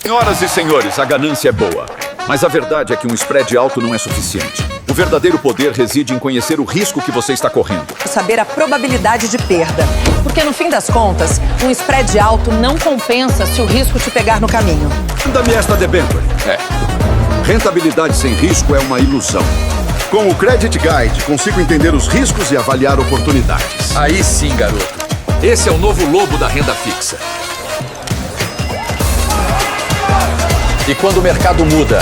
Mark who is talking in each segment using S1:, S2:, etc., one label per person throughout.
S1: Senhoras e senhores, a ganância é boa. Mas a verdade é que um spread alto não é suficiente. O verdadeiro poder reside em conhecer o risco que você está correndo.
S2: Saber a probabilidade de perda. Porque no fim das contas, um spread alto não compensa se o risco te pegar no caminho.
S1: Dá-me esta debênture. Rentabilidade sem risco é uma ilusão.
S3: Com o Credit Guide, consigo entender os riscos e avaliar oportunidades.
S4: Aí sim, garoto. Esse é o novo lobo da renda fixa. E quando o mercado muda,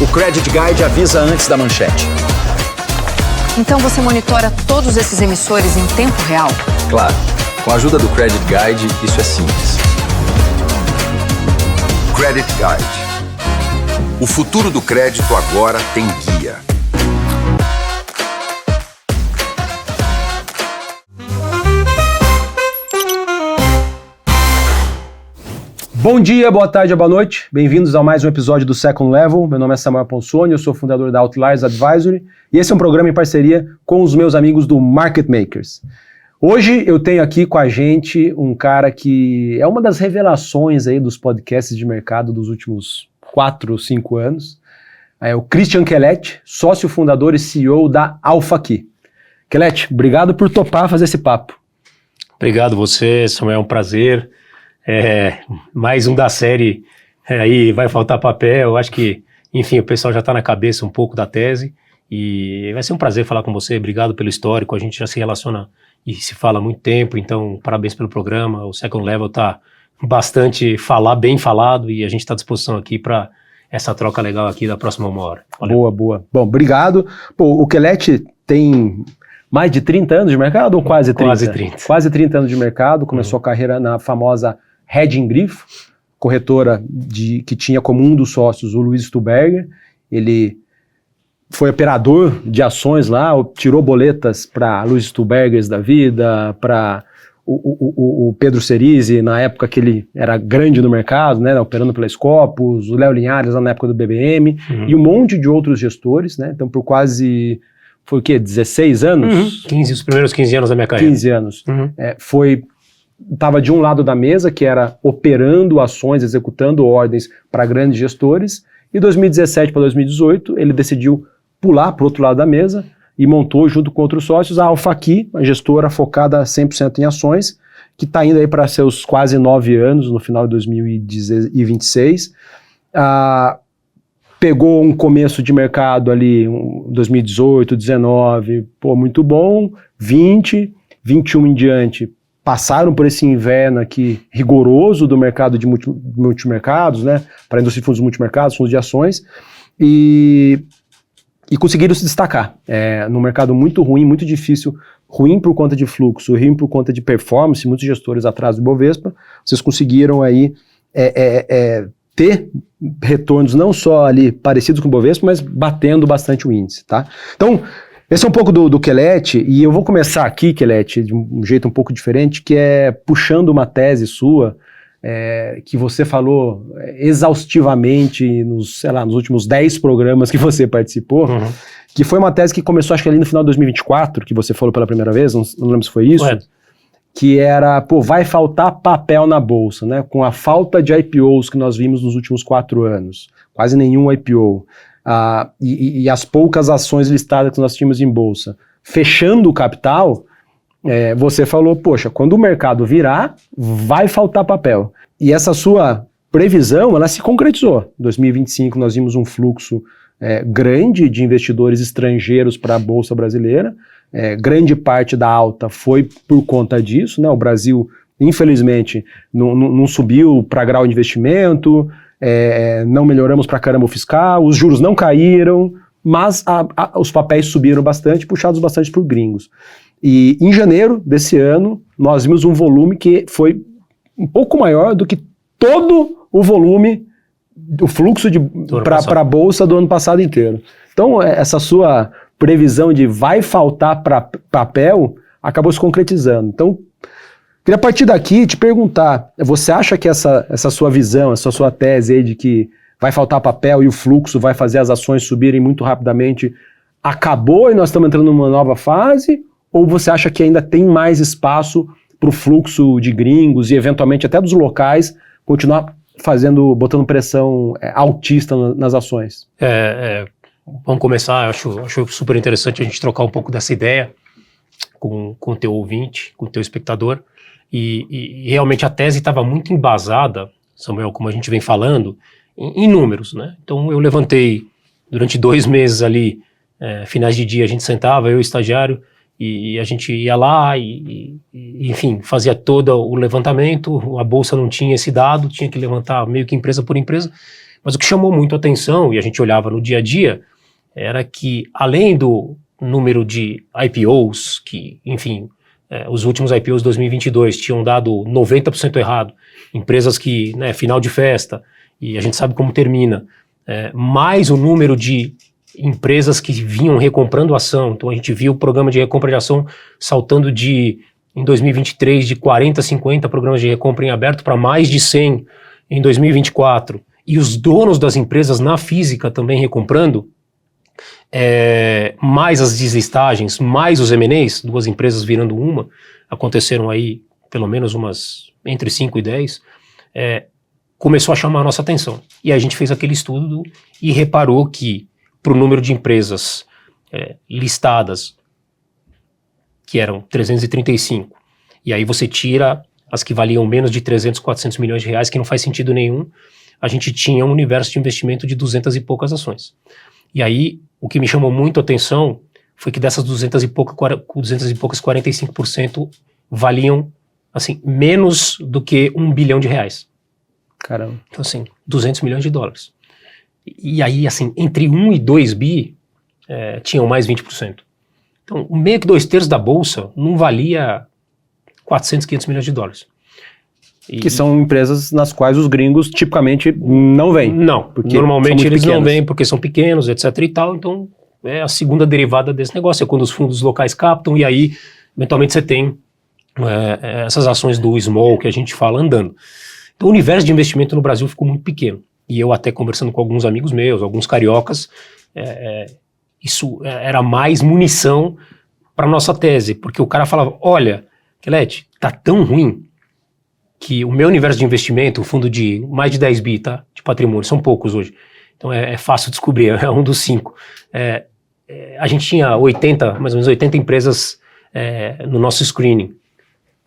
S4: o Credit Guide avisa antes da manchete.
S2: Então você monitora todos esses emissores em tempo real?
S4: Claro. Com a ajuda do Credit Guide, isso é simples.
S3: Credit Guide. O futuro do crédito agora tem guia.
S5: Bom dia, boa tarde, boa noite. Bem-vindos a mais um episódio do Second Level. Meu nome é Samuel Ponsoni, eu sou fundador da Outliers Advisory e esse é um programa em parceria com os meus amigos do Market Makers. Hoje eu tenho aqui com a gente um cara que é uma das revelações aí dos podcasts de mercado dos últimos 4 ou 5 anos. É o Christian Kellet, sócio fundador e CEO da AlphaKey. Kellet, obrigado por topar fazer esse papo.
S6: Obrigado você, Samuel, é um prazer. Mais um da série, aí vai faltar papel, eu acho que, enfim, o pessoal já está na cabeça um pouco da tese e vai ser um prazer falar com você, obrigado pelo histórico, a gente já se relaciona e se fala há muito tempo, então parabéns pelo programa, o Second Level está bastante bem falado e a gente está à disposição aqui para essa troca legal aqui da próxima 1 hora. Valeu.
S5: Boa. Bom, obrigado. O Kellet tem mais de 30 anos de mercado ou quase 30?
S6: Quase 30.
S5: Quase 30 anos de mercado, começou a carreira na famosa Hedging Grifo, corretora que tinha como um dos sócios o Luiz Stuberger. Ele foi operador de ações lá, tirou boletas para Luiz Stubergers da vida, para o Pedro Cerise, na época que ele era grande no mercado, né, operando pela Scopus, o Léo Linhares na época do BBM, e um monte de outros gestores, né, então por quase, foi o quê, 16 anos?
S6: 15, os primeiros 15 anos da minha carreira.
S5: 15 anos. Estava de um lado da mesa, que era operando ações, executando ordens para grandes gestores, e 2017 para 2018 ele decidiu pular para o outro lado da mesa e montou, junto com outros sócios, a AlphaKey, uma gestora focada 100% em ações, que está indo aí para seus quase 9 anos, no final de 2026. Pegou um começo de mercado ali, 2018, 19, muito bom, 20, 21 em diante, passaram por esse inverno aqui rigoroso do mercado de multimercados, né, para a indústria de fundos multimercados, fundos de ações, e conseguiram se destacar. Num mercado muito ruim, muito difícil, ruim por conta de fluxo, ruim por conta de performance, muitos gestores atrás do Bovespa, vocês conseguiram aí ter retornos não só ali parecidos com o Bovespa, mas batendo bastante o índice, tá? Então, esse é um pouco do Kellet, e eu vou começar aqui, Kellet, de um jeito um pouco diferente, que é puxando uma tese sua, que você falou exaustivamente nos últimos 10 programas que você participou, que foi uma tese que começou, acho que ali no final de 2024, que você falou pela primeira vez, não lembro se foi isso, que era, vai faltar papel na bolsa, né? Com a falta de IPOs que nós vimos nos últimos 4 anos, quase nenhum IPO, e as poucas ações listadas que nós tínhamos em bolsa, fechando o capital, você falou, poxa, quando o mercado virar, vai faltar papel. E essa sua previsão, ela se concretizou. Em 2025 nós vimos um fluxo grande de investidores estrangeiros para a Bolsa brasileira, grande parte da alta foi por conta disso, né? O Brasil, infelizmente, não subiu para grau de investimento, não melhoramos para caramba o fiscal, os juros não caíram, mas os papéis subiram bastante, puxados bastante por gringos. E em janeiro desse ano, nós vimos um volume que foi um pouco maior do que todo o volume, o fluxo para a Bolsa do ano passado inteiro. Então, essa sua previsão de vai faltar papel acabou se concretizando. Então, queria partir daqui te perguntar, você acha que essa sua visão, essa sua tese aí de que vai faltar papel e o fluxo vai fazer as ações subirem muito rapidamente, acabou e nós estamos entrando numa nova fase? Ou você acha que ainda tem mais espaço para o fluxo de gringos e eventualmente até dos locais continuar botando pressão altista nas ações?
S6: Vamos começar, acho super interessante a gente trocar um pouco dessa ideia com o teu ouvinte, com o teu espectador, e realmente a tese estava muito embasada, Samuel, como a gente vem falando, em números, né? Então eu levantei durante 2 meses ali, finais de dia a gente sentava, eu e o estagiário, e a gente ia lá e enfim, fazia todo o levantamento, a bolsa não tinha esse dado, tinha que levantar meio que empresa por empresa, mas o que chamou muito a atenção, e a gente olhava no dia a dia, era que além do número de IPOs, que enfim, os últimos IPOs de 2022 tinham dado 90% errado, empresas que, né, final de festa, e a gente sabe como termina, mais o número de empresas que vinham recomprando ação. Então a gente viu o programa de recompra de ação saltando em 2023, de 40, 50 programas de recompra em aberto para mais de 100 em 2024, e os donos das empresas na física também recomprando, mais as deslistagens, mais os M&As, 2 empresas virando uma, aconteceram aí pelo menos umas entre 5 e 10, começou a chamar a nossa atenção. E aí a gente fez aquele estudo e reparou que para o número de empresas listadas, que eram 335, e aí você tira as que valiam menos de 300, 400 milhões de reais, que não faz sentido nenhum, a gente tinha um universo de investimento de 200 e poucas ações. E aí, o que me chamou muito a atenção foi que dessas 200 e poucas, 45% valiam, assim, menos do que R$1 bilhão.
S5: Caramba.
S6: Então, assim, 200 milhões de dólares. E aí, assim, entre 1 e 2 bi, tinham mais 20%. Então, meio que 2/3 da bolsa não valia 400, 500 milhões de dólares.
S5: Que são empresas nas quais os gringos tipicamente não vêm.
S6: Não, porque normalmente eles não vêm porque são pequenos, etc e tal, então é a segunda derivada desse negócio, é quando os fundos locais captam e aí, eventualmente você tem essas ações do small que a gente fala andando. Então o universo de investimento no Brasil ficou muito pequeno, e eu até conversando com alguns amigos meus, alguns cariocas, isso era mais munição para nossa tese, porque o cara falava, olha, Kelete, tá tão ruim que o meu universo de investimento, o fundo de mais de 10 bi, tá, de patrimônio, são poucos hoje, então é fácil descobrir, é um dos 5. A gente tinha mais ou menos 80 empresas no nosso screening.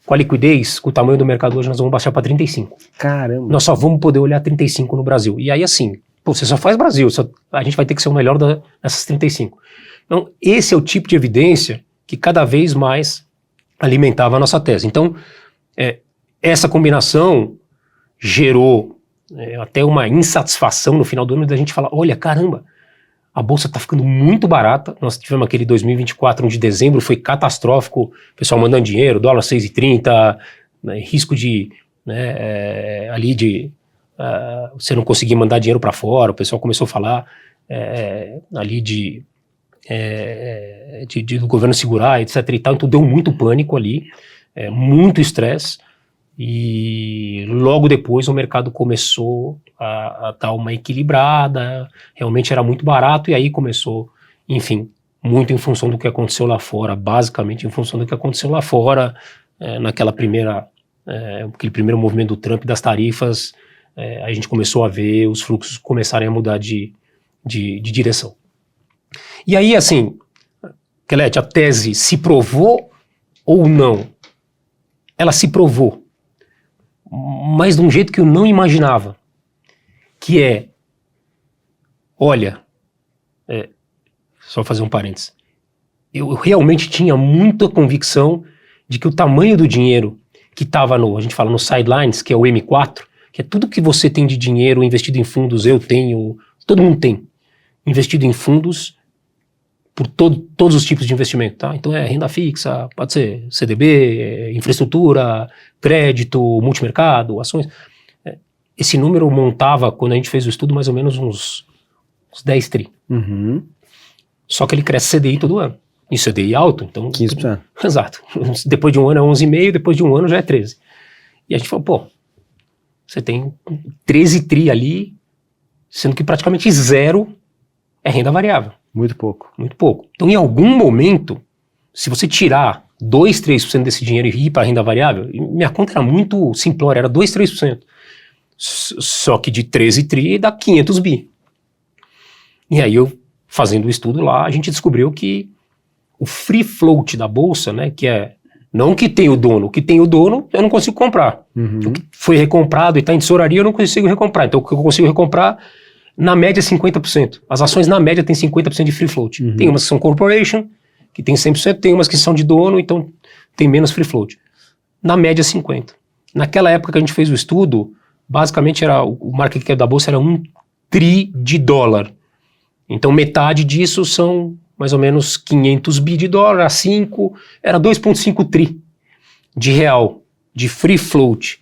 S6: Com a liquidez, com o tamanho do mercado hoje, nós vamos baixar para 35.
S5: Caramba.
S6: Nós só vamos poder olhar 35 no Brasil. E aí assim, você só faz Brasil, a gente vai ter que ser o melhor dessas 35. Então esse é o tipo de evidência que cada vez mais alimentava a nossa tese. Então, essa combinação gerou até uma insatisfação no final do ano da gente falar, olha, caramba, a bolsa está ficando muito barata. Nós tivemos aquele 2024, de dezembro, foi catastrófico, o pessoal mandando dinheiro, dólar 6,30, né, risco de, ali de você não conseguir mandar dinheiro para fora, o pessoal começou a falar ali do governo segurar, etc e tal, então deu muito pânico ali, muito estresse, e logo depois o mercado começou a dar uma equilibrada, realmente era muito barato, e aí começou, enfim, muito em função do que aconteceu lá fora, basicamente em função do que aconteceu lá fora, aquele primeiro movimento do Trump das tarifas, a gente começou a ver os fluxos começarem a mudar de direção. E aí, assim, Kelete, a tese se provou ou não? Ela se provou, mas de um jeito que eu não imaginava, que olha, só fazer um parênteses, eu realmente tinha muita convicção de que o tamanho do dinheiro que estava a gente fala no sidelines, que é o M4, que é tudo que você tem de dinheiro investido em fundos, eu tenho, todo mundo tem, investido em fundos por todos os tipos de investimento, tá? Então renda fixa, pode ser CDB, infraestrutura, crédito, multimercado, ações. Esse número montava, quando a gente fez o estudo, mais ou menos uns 10 tri.
S5: Uhum.
S6: Só que ele cresce CDI todo ano. E CDI alto, então...
S5: 15%.
S6: Exato. Depois de um ano é 11,5%, depois de um ano já é 13%. E a gente falou, você tem 13 tri ali, sendo que praticamente zero é renda variável.
S5: Muito pouco.
S6: Muito pouco. Então, em algum momento, se você tirar 2, 3% desse dinheiro e ir para a renda variável, minha conta era muito simplória, era 2, 3%. Só que de 13 tri dá 500 bi. E aí eu, fazendo o estudo lá, a gente descobriu que o free float da bolsa, né, que é não que tem o dono, o que tem o dono eu não consigo comprar. O que foi recomprado e está em tesouraria eu não consigo recomprar. Então o que eu consigo recomprar, na média, 50%. As ações, na média, têm 50% de free float. Tem umas que são corporation, que tem 100%, tem umas que são de dono, então tem menos free float. Na média, 50%. Naquela época que a gente fez o estudo, basicamente o market cap da bolsa era 1 tri de dólar. Então metade disso são mais ou menos 500 bi de dólar, a 5, era 2,5 tri de real, de free float.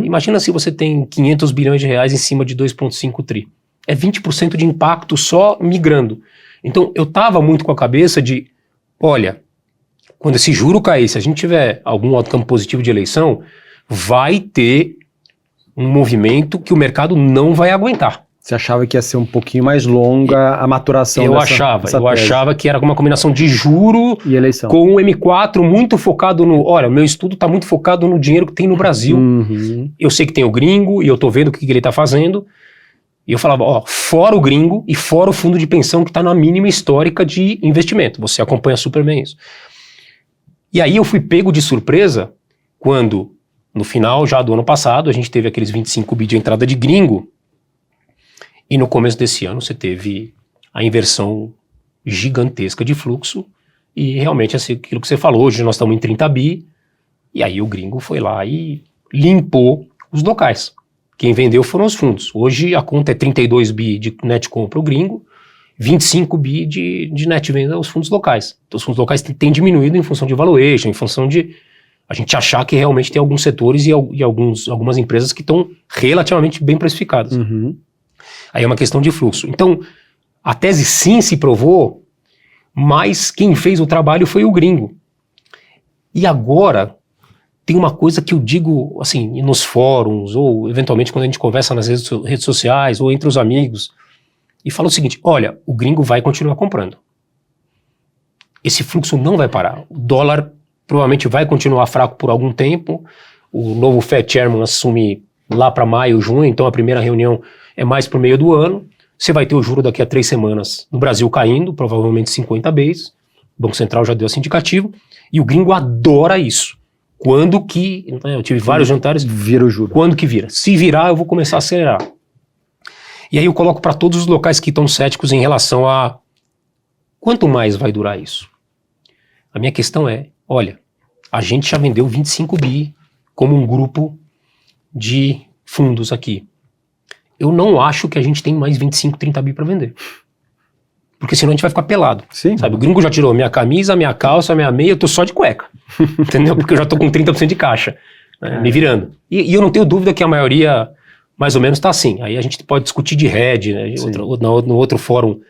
S6: Imagina se você tem 500 bilhões de reais em cima de 2,5 tri. É 20% de impacto só migrando. Então eu tava muito com a cabeça de, olha, quando esse juro cair, se a gente tiver algum outcome positivo de eleição, vai ter um movimento que o mercado não vai aguentar.
S5: Você achava que ia ser um pouquinho mais longa a maturação
S6: eu
S5: dessa tese?
S6: achava que era uma combinação de juro
S5: e eleição,
S6: com o M4 muito focado no... Olha, meu estudo está muito focado no dinheiro que tem no Brasil. Eu sei que tem o gringo e eu estou vendo o que ele está fazendo. E eu falava, ó, fora o gringo e fora o fundo de pensão que está na mínima histórica de investimento. Você acompanha super bem isso. E aí eu fui pego de surpresa quando, no final já do ano passado, a gente teve aqueles 25 bi de entrada de gringo. E no começo desse ano você teve a inversão gigantesca de fluxo e realmente aquilo que você falou, hoje nós estamos em 30 bi e aí o gringo foi lá e limpou os locais. Quem vendeu foram os fundos. Hoje a conta é 32 bi de net compra o gringo, 25 bi de net venda aos fundos locais. Então os fundos locais têm diminuído em função de valuation, em função de a gente achar que realmente tem alguns setores e algumas empresas que estão relativamente bem precificadas. Aí é uma questão de fluxo. Então, a tese sim se provou, mas quem fez o trabalho foi o gringo. E agora, tem uma coisa que eu digo, assim, nos fóruns, ou eventualmente quando a gente conversa nas redes sociais, ou entre os amigos, e fala o seguinte, olha, o gringo vai continuar comprando. Esse fluxo não vai parar. O dólar provavelmente vai continuar fraco por algum tempo. O novo Fed Chairman assume lá para maio, junho, então a primeira reunião é mais para o meio do ano. Você vai ter o juro daqui a 3 semanas no Brasil caindo, provavelmente 50 bases. O Banco Central já deu esse indicativo. E o gringo adora isso. Quando que... Eu tive vários jantares.
S5: Vira o juro.
S6: Quando que vira? Se virar, eu vou começar a acelerar. E aí eu coloco para todos os locais que estão céticos em relação a quanto mais vai durar isso. A minha questão é, olha, a gente já vendeu 25 bi como um grupo de fundos aqui. Eu não acho que a gente tem mais 25, 30 bi para vender. Porque senão a gente vai ficar pelado.
S5: Sim.
S6: Sabe, o gringo já tirou minha camisa, minha calça, minha meia, eu tô só de cueca. Entendeu? Porque eu já tô com 30% de caixa, né, me virando. E eu não tenho dúvida que a maioria, mais ou menos, tá assim. Aí a gente pode discutir de hedge, né? No outro fórum,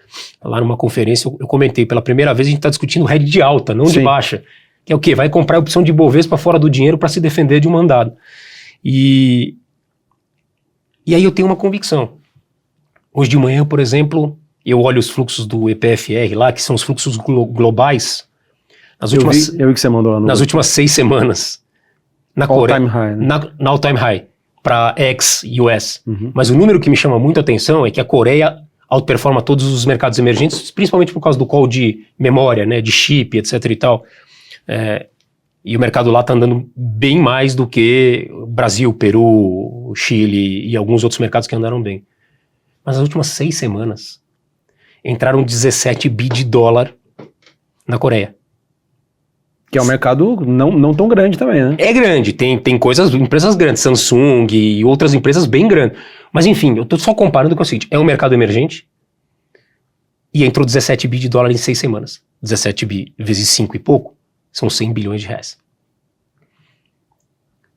S6: lá numa conferência, eu comentei, pela primeira vez a gente tá discutindo hedge de alta, não de baixa. Que é o quê? Vai comprar a opção de Bovespa fora do dinheiro para se defender de um mandado. E aí eu tenho uma convicção. Hoje de manhã, por exemplo, eu olho os fluxos do EPFR lá, que são os fluxos globais.
S5: Eu vi que você mandou lá no...
S6: Nas últimas 6 semanas. Na Coreia.
S5: All-time high, né?
S6: Na all-time high. Para ex-US. Mas o número que me chama muito a atenção é que a Coreia outperforma todos os mercados emergentes, principalmente por causa do call de memória, né, de chip, etc e tal. E o mercado lá está andando bem mais do que Brasil, Peru, Chile e alguns outros mercados que andaram bem. Mas nas últimas 6 semanas entraram 17 bi de dólar na Coreia.
S5: Que é um mercado não tão grande também, né?
S6: É grande, tem empresas grandes, Samsung e outras empresas bem grandes. Mas enfim, eu estou só comparando com o seguinte, é um mercado emergente e entrou 17 bi de dólar em 6 semanas. 17 bi vezes 5 e pouco, são 100 bilhões de reais.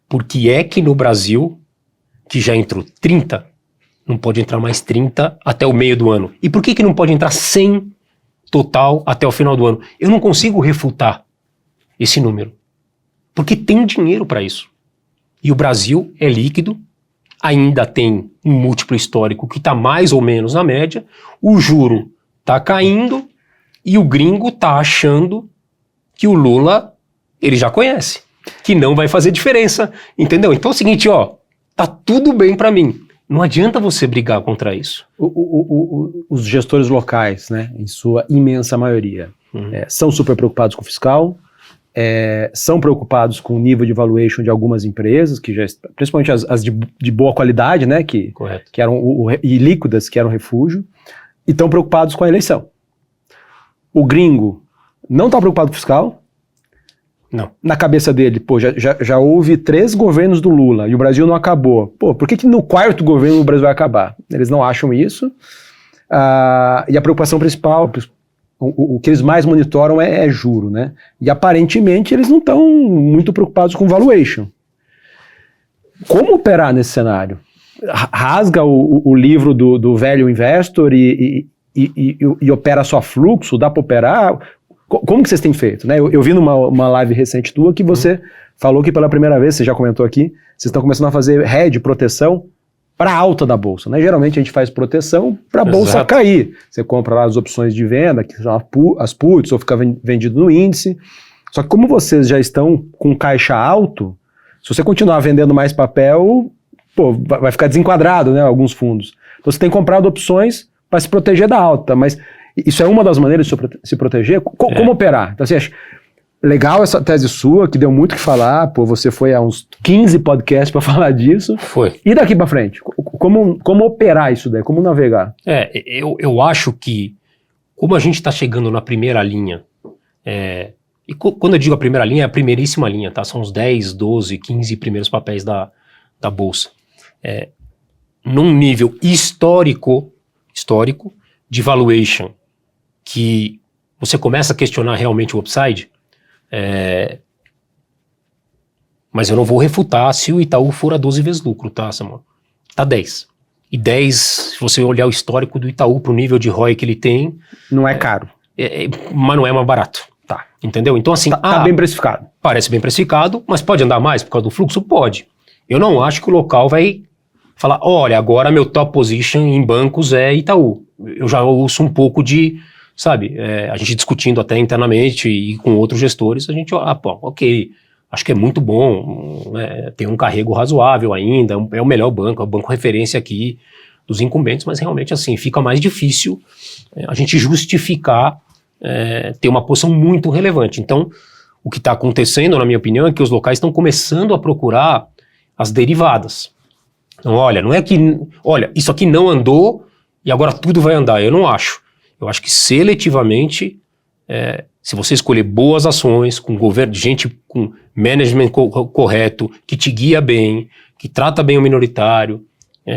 S6: Por que é que no Brasil, que já entrou 30, não pode entrar mais 30 até o meio do ano? E por que não pode entrar 100 total até o final do ano? Eu não consigo refutar esse número. Porque tem dinheiro para isso. E o Brasil é líquido, ainda tem um múltiplo histórico que está mais ou menos na média, o juro está caindo e o gringo está achando que o Lula ele já conhece, que não vai fazer diferença, entendeu? Então é o seguinte, ó, tá tudo bem para mim. Não adianta você brigar contra isso.
S5: Os gestores locais, né, em sua imensa maioria, são super preocupados com o fiscal, são preocupados com o nível de valuation de algumas empresas, que já, principalmente as de boa qualidade, né, que eram e líquidas, que eram refúgio, e estão preocupados com a eleição. O gringo não está preocupado com o fiscal.
S6: Não.
S5: Na cabeça dele, já houve 3 governos do Lula e o Brasil não acabou. Por que no 4º governo o Brasil vai acabar? Eles não acham isso. E a preocupação principal, o que eles mais monitoram é juro, né? E aparentemente eles não estão muito preocupados com valuation. Como operar nesse cenário? Rasga o livro do velho investor e opera só fluxo? Dá para operar? Como que vocês têm feito? Né? Eu vi numa live recente tua que você falou que pela primeira vez, você já comentou aqui, vocês estão começando a fazer hedge, proteção, para a alta da bolsa. Né? Geralmente a gente faz proteção para a bolsa cair. Você compra lá as opções de venda, que são as puts, ou fica vendido no índice. Só que como vocês já estão com caixa alto, se você continuar vendendo mais papel, vai ficar desenquadrado, né, alguns fundos. Então você tem comprado opções para se proteger da alta, mas isso é uma das maneiras de se proteger. Como operar? Então, assim, acho legal essa tese sua, que deu muito o que falar. Você foi a uns 15 podcasts para falar disso.
S6: Foi.
S5: E daqui para frente? Como operar isso daí? Como navegar?
S6: Eu acho que, como a gente está chegando na primeira linha, e quando eu digo a primeira linha, é a primeiríssima linha, tá? São os 10, 12, 15 primeiros papéis da Bolsa. Num nível histórico de valuation, que você começa a questionar realmente o upside, mas eu não vou refutar se o Itaú for a 12 vezes lucro, tá, Samuel? Tá 10. E 10, se você olhar o histórico do Itaú pro nível de ROI que ele tem...
S5: Não é caro.
S6: Mas não é mais barato. Tá. Entendeu? Então assim...
S5: Tá bem precificado.
S6: Parece bem precificado, mas pode andar mais por causa do fluxo? Pode. Eu não acho que o local vai falar, olha, agora meu top position em bancos é Itaú. Eu já ouço um pouco de... Sabe, a gente discutindo até internamente e com outros gestores, a gente, ok, acho que é muito bom, tem um carrego razoável ainda, é o melhor banco, é o banco referência aqui dos incumbentes, mas realmente assim, fica mais difícil a gente justificar ter uma posição muito relevante. Então, o que está acontecendo, na minha opinião, é que os locais estão começando a procurar as derivadas. Então, não é que, isso aqui não andou e agora tudo vai andar, eu não acho. Eu acho que seletivamente, se você escolher boas ações, com governo, gente com management correto, que te guia bem, que trata bem o minoritário,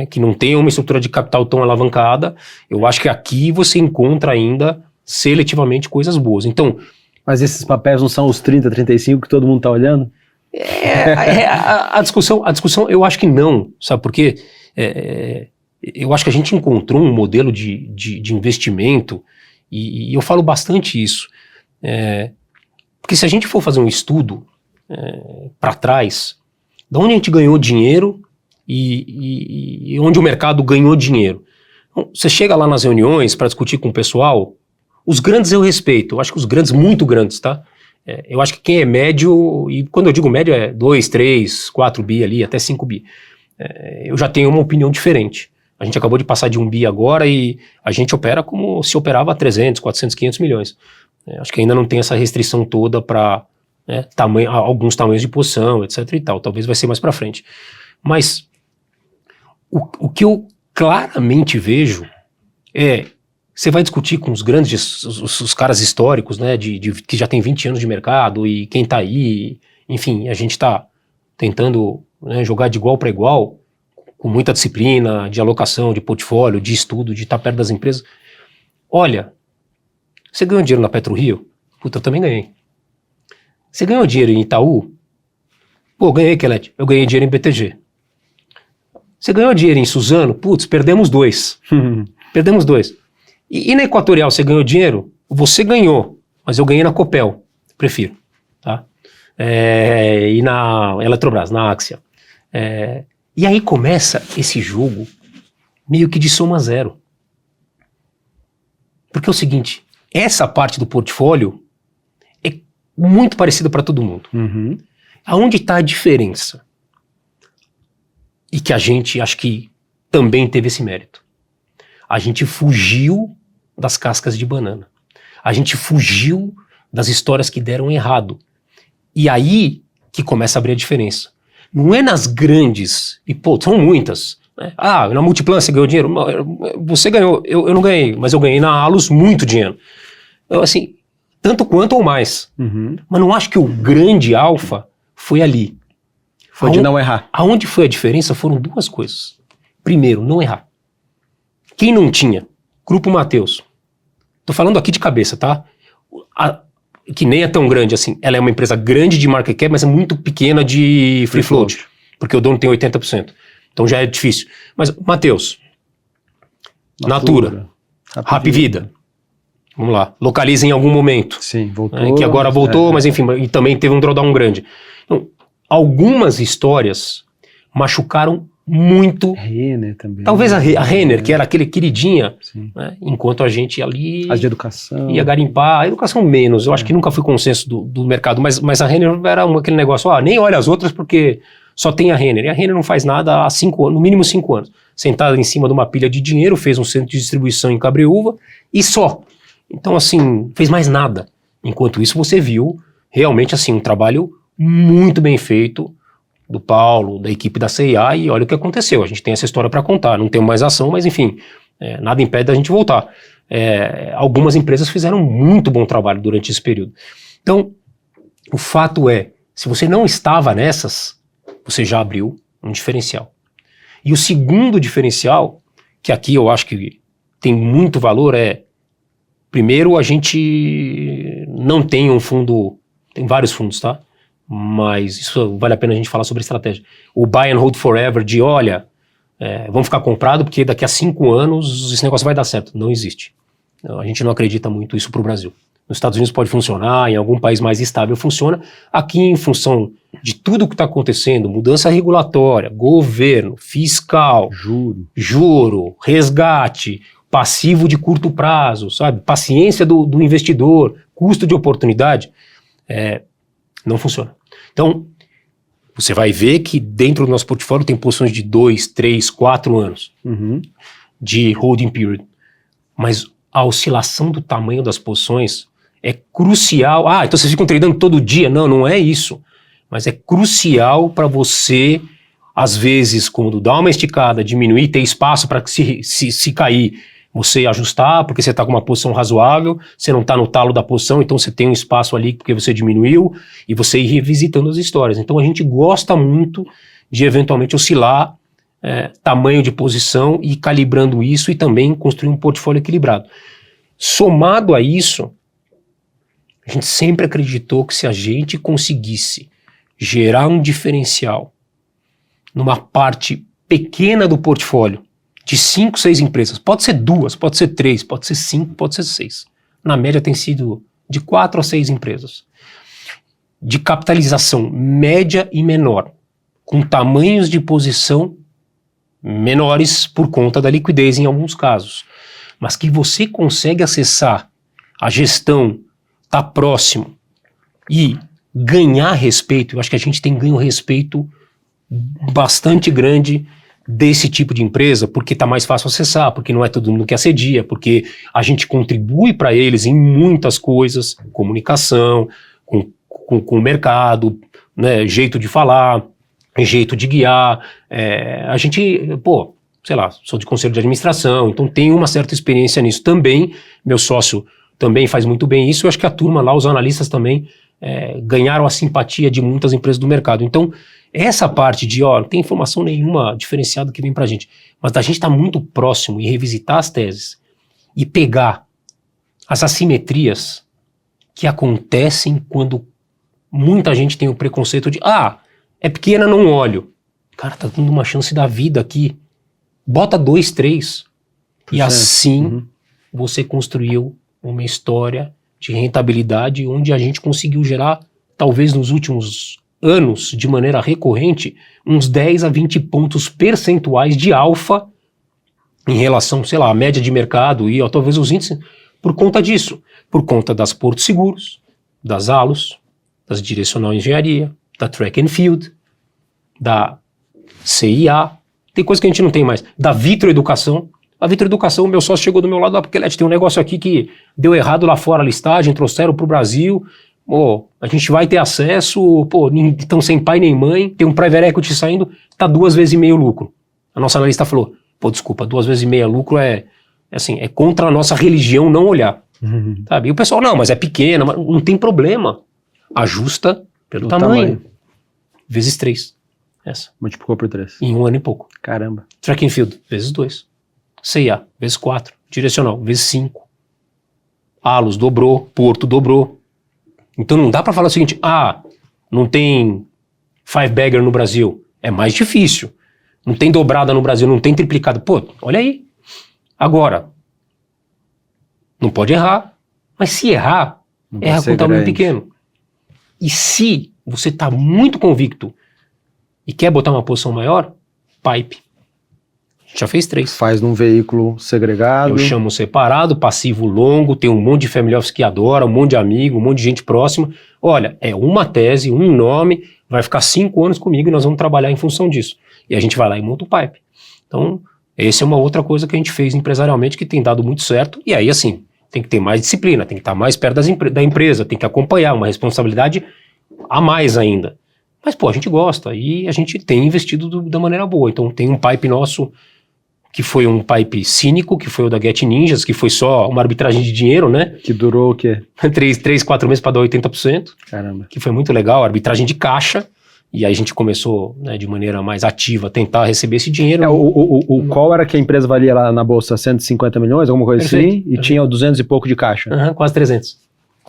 S6: que não tem uma estrutura de capital tão alavancada, eu acho que aqui você encontra ainda seletivamente coisas boas. Então,
S5: mas esses papéis não são os 30, 35 que todo mundo está olhando?
S6: A discussão eu acho que não, sabe por quê? Eu acho que a gente encontrou um modelo de investimento, e eu falo bastante isso, porque se a gente for fazer um estudo para trás, de onde a gente ganhou dinheiro e onde o mercado ganhou dinheiro. Então, você chega lá nas reuniões para discutir com o pessoal, os grandes eu respeito, eu acho que os grandes, muito grandes, tá? Eu acho que quem é médio, e quando eu digo médio é 2, 3, 4 bi ali, até 5 bi, eu já tenho uma opinião diferente. A gente acabou de passar de 1 bi agora e a gente opera como se operava a 300, 400, 500 milhões. Acho que ainda não tem essa restrição toda para alguns tamanhos de posição, etc e tal. Talvez vai ser mais para frente. Mas o que eu claramente vejo você vai discutir com os grandes, os caras históricos, né, que já tem 20 anos de mercado e quem tá aí, enfim, a gente tá tentando jogar de igual para igual, com muita disciplina, de alocação, de portfólio, de estudo, de estar perto das empresas. Olha, você ganhou dinheiro na PetroRio? Puta, eu também ganhei. Você ganhou dinheiro em Itaú? Pô, ganhei, Kelete. Eu ganhei dinheiro em BTG. Você ganhou dinheiro em Suzano? Putz, perdemos 2. Perdemos 2. E na Equatorial você ganhou dinheiro? Você ganhou, mas eu ganhei na Copel. Prefiro. Tá? E na Eletrobras, na Axia. E aí começa esse jogo meio que de soma zero. Porque é o seguinte, essa parte do portfólio é muito parecida para todo mundo. Aonde está a diferença? e que a gente, acho que também teve esse mérito. A gente fugiu das cascas de banana. A gente fugiu das histórias que deram errado. E aí que começa a abrir a diferença. Não é nas grandes, e pô, são muitas, né? Ah, na Multiplan você ganhou dinheiro? Você ganhou, eu não ganhei, mas eu ganhei na Alus muito dinheiro. Eu, assim, tanto quanto ou mais. Mas não acho que o grande alfa foi ali.
S5: Foi de não errar.
S6: Aonde foi a diferença foram duas coisas. Primeiro, não errar. Quem não tinha? Grupo Mateus. Tô falando aqui de cabeça, tá? Que nem é tão grande assim. Ela é uma empresa grande de market cap, mas é muito pequena de free float. Porque o dono tem 80%. Então já é difícil. Mas, Mateus, Natura, Hapvida. Vamos lá. Localiza em algum momento.
S5: Sim, voltou.
S6: Que agora voltou, mas enfim, e também teve um drawdown grande. Então, algumas histórias machucaram muito.
S5: Renner também.
S6: Talvez a Renner, que era aquele queridinha, né, enquanto a gente ali
S5: as de educação.
S6: Ia garimpar. A educação menos, eu acho que nunca foi consenso do mercado, mas a Renner era aquele negócio, nem olha as outras porque só tem a Renner. E a Renner não faz nada há 5 anos, no mínimo 5 anos. Sentada em cima de uma pilha de dinheiro, fez um centro de distribuição em Cabreúva e só. Então, assim, fez mais nada. Enquanto isso, você viu realmente, assim, um trabalho muito bem feito do Paulo, da equipe da CIA, e olha o que aconteceu. A gente tem essa história para contar, não tem mais ação, mas enfim, nada impede da gente voltar. Algumas empresas fizeram muito bom trabalho durante esse período. Então, o fato é, se você não estava nessas, você já abriu um diferencial. E o segundo diferencial, que aqui eu acho que tem muito valor, primeiro, a gente não tem um fundo, tem vários fundos, tá? Mas isso vale a pena a gente falar sobre estratégia. O buy and hold forever de, olha, vamos ficar comprado porque daqui a 5 anos esse negócio vai dar certo. Não existe. A gente não acredita muito isso para o Brasil. Nos Estados Unidos pode funcionar, em algum país mais estável funciona. Aqui, em função de tudo que está acontecendo, mudança regulatória, governo, fiscal, juro, resgate, passivo de curto prazo, sabe? Paciência do investidor, custo de oportunidade, não funciona. Então, você vai ver que dentro do nosso portfólio tem posições de 2, 3, 4 anos de holding period. Mas a oscilação do tamanho das posições é crucial. Então vocês ficam tradando todo dia. Não, não é isso. Mas é crucial para você, às vezes, quando dá uma esticada, diminuir, ter espaço para que se cair, você ajustar, porque você está com uma posição razoável, você não está no talo da posição, então você tem um espaço ali porque você diminuiu, e você ir revisitando as histórias. Então a gente gosta muito de eventualmente oscilar tamanho de posição e calibrando isso, e também construir um portfólio equilibrado. Somado a isso, a gente sempre acreditou que se a gente conseguisse gerar um diferencial numa parte pequena do portfólio, de 5, 6 empresas, pode ser 2, pode ser 3, pode ser 5, pode ser 6. Na média tem sido de 4 a 6 empresas. De capitalização média e menor, com tamanhos de posição menores por conta da liquidez em alguns casos. Mas que você consegue acessar a gestão, tá próximo e ganhar respeito. Eu acho que a gente tem ganho respeito bastante grande desse tipo de empresa, porque está mais fácil acessar, porque não é todo mundo que assedia, porque a gente contribui para eles em muitas coisas, comunicação, com o mercado, né, jeito de falar, jeito de guiar. A gente, sei lá, sou de conselho de administração, então tenho uma certa experiência nisso também. Meu sócio também faz muito bem isso. Eu acho que a turma lá, os analistas também, ganharam a simpatia de muitas empresas do mercado. Então, essa parte de, não tem informação nenhuma diferenciada que vem pra gente, mas da gente estar muito próximo e revisitar as teses e pegar as assimetrias que acontecem quando muita gente tem o preconceito de, é pequena, não olho. Cara, tá dando uma chance da vida aqui. Bota 2, 3. E assim você construiu uma história de rentabilidade onde a gente conseguiu gerar, talvez nos últimos anos, de maneira recorrente, uns 10 a 20 pontos percentuais de alfa em relação, sei lá, à média de mercado e talvez os índices, por conta disso, por conta das Porto Seguros, das Alus, das Direcional Engenharia, da Track and Field, da CIA, Tem coisa que a gente não tem mais. Da Vitroeducação. A Vitroeducação, meu sócio chegou do meu lado, porque tem um negócio aqui que deu errado lá fora a listagem, trouxeram pro Brasil. A gente vai ter acesso, então sem pai nem mãe, tem um private equity saindo, tá 2,5 vezes o lucro. A nossa analista falou, desculpa, 2,5 vezes lucro é contra a nossa religião não olhar. Sabe? E o pessoal, não, mas é pequena, mas não tem problema. Ajusta pelo tamanho. Vezes 3. Essa.
S5: Multiplicou por 3.
S6: Em 1 ano e pouco.
S5: Caramba.
S6: Track and field, vezes 2. CIA, vezes 4. Direcional, vezes 5. Alus, dobrou. Porto, dobrou. Então não dá pra falar o seguinte, não tem five bagger no Brasil. É mais difícil. Não tem dobrada no Brasil, não tem triplicada. Olha aí. Agora, não pode errar. Mas se errar, erra com tamanho pequeno. E se você tá muito convicto e quer botar uma posição maior, pipe. A gente já fez 3.
S5: Faz num veículo segregado.
S6: Eu chamo separado, passivo longo, tem um monte de family office que adora, um monte de amigo, um monte de gente próxima. Olha, é uma tese, um nome, vai ficar 5 anos comigo e nós vamos trabalhar em função disso. E a gente vai lá e monta o pipe. Então, essa é uma outra coisa que a gente fez empresarialmente que tem dado muito certo. E aí, assim, tem que ter mais disciplina, tem que estar mais perto da empresa, tem que acompanhar, uma responsabilidade a mais ainda. Mas, a gente gosta e a gente tem investido da maneira boa. Então, tem um pipe nosso que foi um pipe cínico, que foi o da Get Ninjas, que foi só uma arbitragem de dinheiro, né?
S5: Que durou o quê?
S6: 3, 4 meses para dar 80%.
S5: Caramba.
S6: Que foi muito legal, arbitragem de caixa. E aí a gente começou, né, de maneira mais ativa a tentar receber esse dinheiro.
S5: Qual era que a empresa valia lá na bolsa? 150 milhões, alguma coisa assim? E tinha 200 e pouco de caixa.
S6: Quase 300.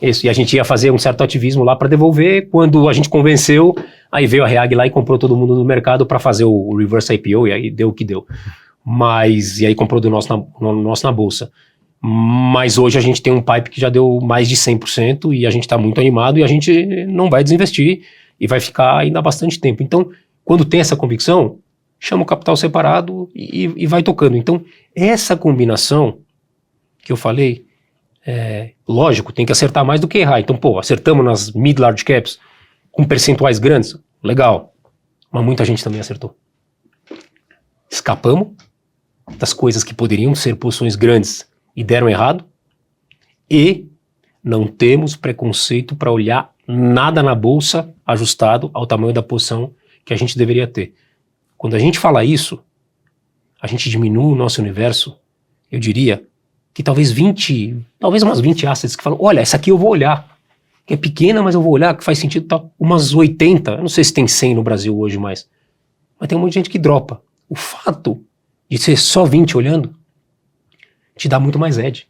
S6: Isso, e a gente ia fazer um certo ativismo lá para devolver. Quando a gente convenceu, aí veio a Reag lá e comprou todo mundo no mercado para fazer o reverse IPO, e aí deu o que deu. E aí comprou do nosso na bolsa. Mas hoje a gente tem um pipe que já deu mais de 100% e a gente está muito animado e a gente não vai desinvestir e vai ficar ainda há bastante tempo. Então, quando tem essa convicção, chama o capital separado e vai tocando. Então, essa combinação que eu falei, lógico, tem que acertar mais do que errar. Então, acertamos nas mid-large caps com percentuais grandes, legal, mas muita gente também acertou. Escapamos das coisas que poderiam ser posições grandes e deram errado, e não temos preconceito para olhar nada na bolsa ajustado ao tamanho da posição que a gente deveria ter. Quando a gente fala isso, a gente diminui o nosso universo, eu diria que talvez umas 20 assets que falam, olha, essa aqui eu vou olhar, que é pequena, mas eu vou olhar, que faz sentido tal. Umas 80, eu não sei se tem 100 no Brasil hoje mais, mas tem um monte de gente que dropa. O fato de ser só 20 olhando te dá muito mais edge.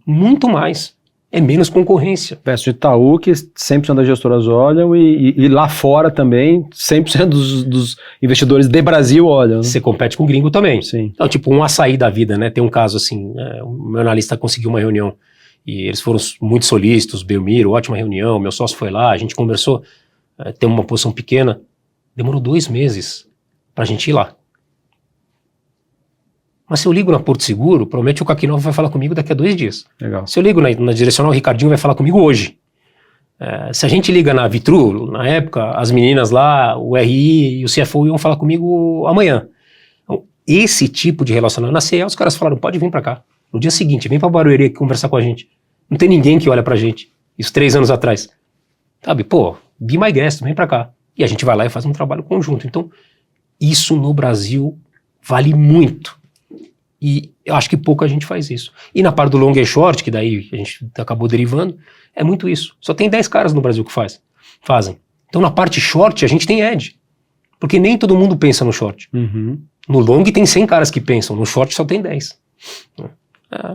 S6: Muito mais. É menos concorrência.
S5: Peço de Itaú, que 100% das gestoras olham e lá fora também 100% dos investidores de Brasil olham.
S6: Você compete com gringo também.
S5: Sim.
S6: Então, tipo, um açaí da vida, né? Tem um caso assim, o meu analista conseguiu uma reunião e eles foram muito solícitos, Belmiro, ótima reunião, meu sócio foi lá, a gente conversou, tem uma posição pequena, demorou 2 meses pra gente ir lá. Mas se eu ligo na Porto Seguro, provavelmente o Caquinova vai falar comigo daqui a 2 dias.
S5: Legal.
S6: Se eu ligo na Direcional, o Ricardinho vai falar comigo hoje. Se a gente liga na Vitru, na época, as meninas lá, o RI e o CFO iam falar comigo amanhã. Então, esse tipo de relacionamento, na CE, os caras falaram, pode vir pra cá. No dia seguinte, vem pra Barueri conversar com a gente. Não tem ninguém que olha pra gente. Isso 3 anos atrás. Sabe, be my guest, vem pra cá. E a gente vai lá e faz um trabalho conjunto. Então, isso no Brasil vale muito. E eu acho que pouca gente faz isso. E na parte do long and short, que daí a gente acabou derivando, é muito isso. Só tem 10 caras no Brasil que fazem. Então na parte short a gente tem edge. Porque nem todo mundo pensa no short. No long tem 100 caras que pensam, no short só tem 10.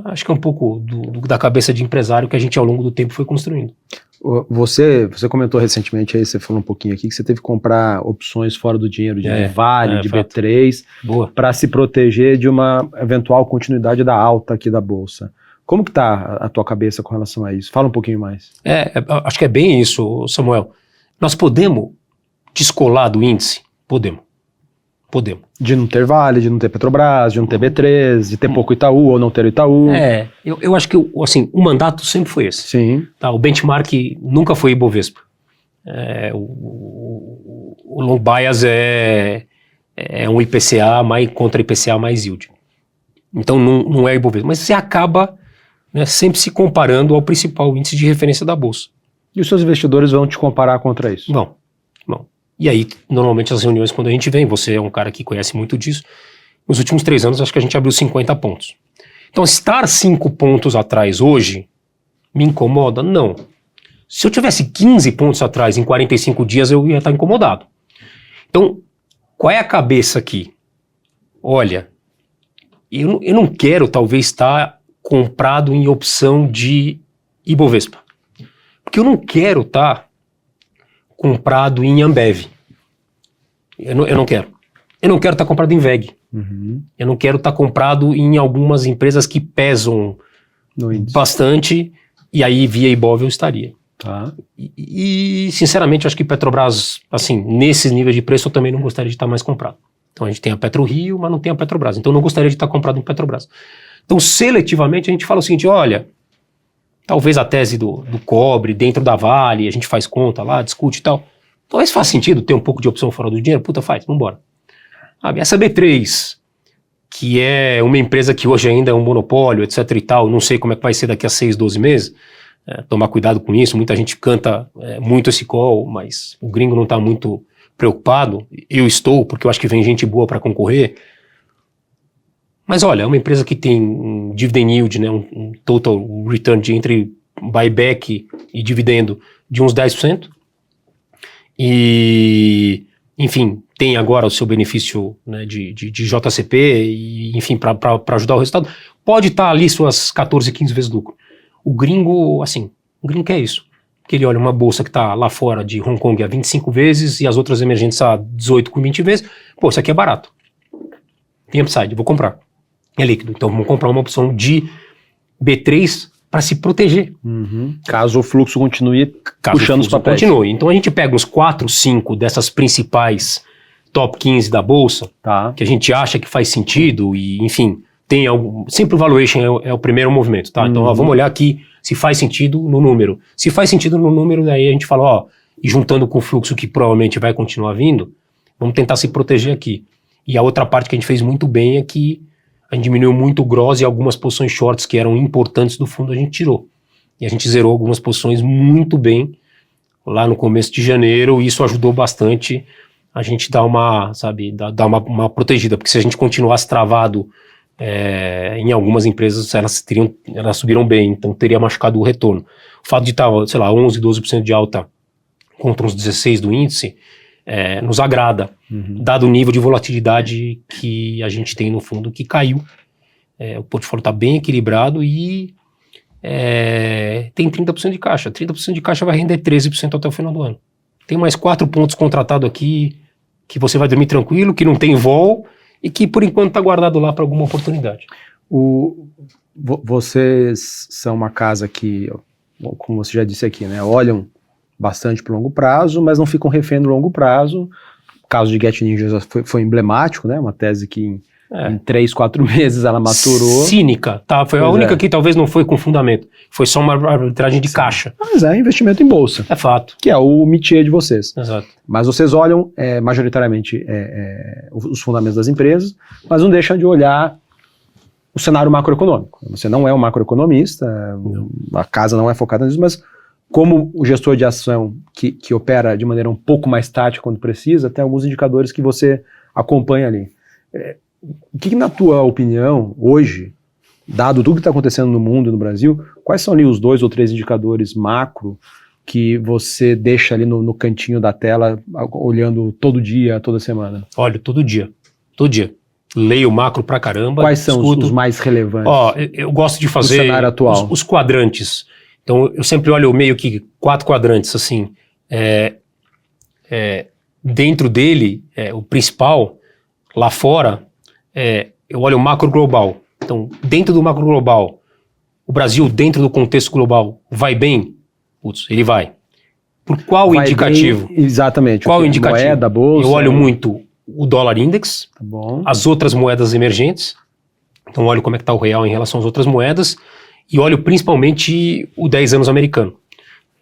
S6: Acho que é um pouco da cabeça de empresário que a gente ao longo do tempo foi construindo.
S5: Você comentou recentemente, aí você falou um pouquinho aqui, que você teve que comprar opções fora do dinheiro, de Vale, de
S6: fato.
S5: B3,
S6: para
S5: se proteger de uma eventual continuidade da alta aqui da Bolsa. Como que tá a tua cabeça com relação a isso? Fala um pouquinho mais.
S6: Acho que é bem isso, Samuel. Nós podemos descolar do índice? Podemos.
S5: De não ter Vale, de não ter Petrobras, de não ter B3, de ter pouco Itaú ou não ter Itaú.
S6: Eu acho que assim, o mandato sempre foi esse.
S5: Sim.
S6: Tá, o benchmark nunca foi Ibovespa. O long bias é é um IPCA contra IPCA mais yield. Então não é Ibovespa, mas você acaba, né, sempre se comparando ao principal índice de referência da Bolsa.
S5: E os seus investidores vão te comparar contra isso?
S6: Bom. E aí, normalmente as reuniões, quando a gente vem, você é um cara que conhece muito disso, nos últimos 3 anos acho que a gente abriu 50 pontos. Então estar 5 pontos atrás hoje me incomoda? Não. Se eu tivesse 15 pontos atrás em 45 dias eu ia estar incomodado. Então, qual é a cabeça aqui? Olha, eu não quero talvez estar comprado em opção de Ibovespa. Porque eu não quero estar comprado em Ambev. Eu não quero. Eu não quero estar comprado em VEG. Eu não quero estar comprado em algumas empresas que pesam bastante, e aí via Ibov eu estaria.
S5: Tá.
S6: E sinceramente, eu acho que Petrobras, assim, nesses níveis de preço, eu também não gostaria de estar mais comprado. Então a gente tem a PetroRio, mas não tem a Petrobras. Então eu não gostaria de estar comprado em Petrobras. Então, seletivamente, a gente fala o seguinte, olha, talvez a tese do cobre dentro da Vale, a gente faz conta lá, discute e tal. Talvez faça sentido ter um pouco de opção fora do dinheiro. Puta, faz, vambora. Essa B3, que é uma empresa que hoje ainda é um monopólio, etc e tal, não sei como é que vai ser daqui a 6, 12 meses, tomar cuidado com isso, muita gente canta muito esse call, mas o gringo não está muito preocupado, eu estou, porque eu acho que vem gente boa para concorrer. Mas olha, é uma empresa que tem um dividend yield, né, um total return entre buyback e dividendo de uns 10%, e enfim, tem agora o seu benefício, né, de JCP, e, enfim, para ajudar o resultado, pode estar ali suas 14, 15 vezes lucro. O gringo, assim, o gringo quer isso. Porque ele olha uma bolsa que está lá fora de Hong Kong a 25 vezes e as outras emergentes a 18 com 20 vezes. Pô, isso aqui é barato. Tem upside, vou comprar. É líquido. Então vamos comprar uma opção de B3 para se proteger.
S5: Caso o fluxo continue puxando os papéis.
S6: Continue. Então a gente pega uns 4, 5 dessas principais top 15 da bolsa,
S5: Tá.
S6: que a gente acha que faz sentido e, enfim, tem algum... Sempre o valuation é o primeiro movimento, tá? Então, ó, vamos olhar aqui se faz sentido no número. Se faz sentido no número, daí a gente fala, ó, e juntando com o fluxo que provavelmente vai continuar vindo, vamos tentar se proteger aqui. E a outra parte que a gente fez muito bem é que a gente diminuiu muito o gross e algumas posições shorts que eram importantes do fundo a gente tirou. E a gente zerou algumas posições muito bem lá no começo de janeiro, e isso ajudou bastante a gente dar uma, sabe, dar uma protegida, porque se a gente continuasse travado em algumas empresas, elas subiram bem, então teria machucado o retorno. O fato de estar, sei lá, 11, 12% de alta contra uns 16% do índice, nos agrada, dado o nível de volatilidade que a gente tem no fundo, que caiu. O portfólio está bem equilibrado e tem 30% de caixa. 30% de caixa vai render 13% até o final do ano. Tem mais 4 pontos contratados aqui, que você vai dormir tranquilo, que não tem vol e que por enquanto está guardado lá para alguma oportunidade.
S5: Vocês são uma casa que, como você já disse aqui, né, olham bastante para o longo prazo, mas não ficam refém do longo prazo. O caso de Get Ninja foi emblemático, né? Uma tese que em 3, 4 meses ela maturou.
S6: Cínica, tá? Foi a única que talvez não foi com fundamento. Foi só uma arbitragem de caixa.
S5: Mas é investimento em bolsa.
S6: É fato.
S5: Que é o métier de vocês.
S6: Exato.
S5: Mas vocês olham majoritariamente os fundamentos das empresas, mas não deixam de olhar o cenário macroeconômico. Você não é um macroeconomista, a casa não é focada nisso, mas como o gestor de ação que opera de maneira um pouco mais tática quando precisa, tem alguns indicadores que você acompanha ali. O que, na tua opinião, hoje, dado tudo que está acontecendo no mundo e no Brasil, quais são ali os 2 ou 3 indicadores macro que você deixa ali no cantinho da tela, olhando todo dia, toda semana?
S6: Olha, todo dia. Todo dia. Leio macro pra caramba.
S5: Quais são os mais relevantes?
S6: Eu gosto de fazer
S5: no cenário atual.
S6: Os quadrantes. Então, eu sempre olho meio que 4 quadrantes, assim. Dentro dele, o principal, lá fora, eu olho o macro global. Então, dentro do macro global, o Brasil, dentro do contexto global, vai bem? Putz, ele vai. Por qual indicativo?
S5: Bem, exatamente.
S6: Qual indicativo?
S5: Moeda, bolsa.
S6: Eu olho muito o dólar index,
S5: tá bom,
S6: as outras moedas emergentes. Então, olho como é que está o real em relação às outras moedas. E olho principalmente o 10 anos americano.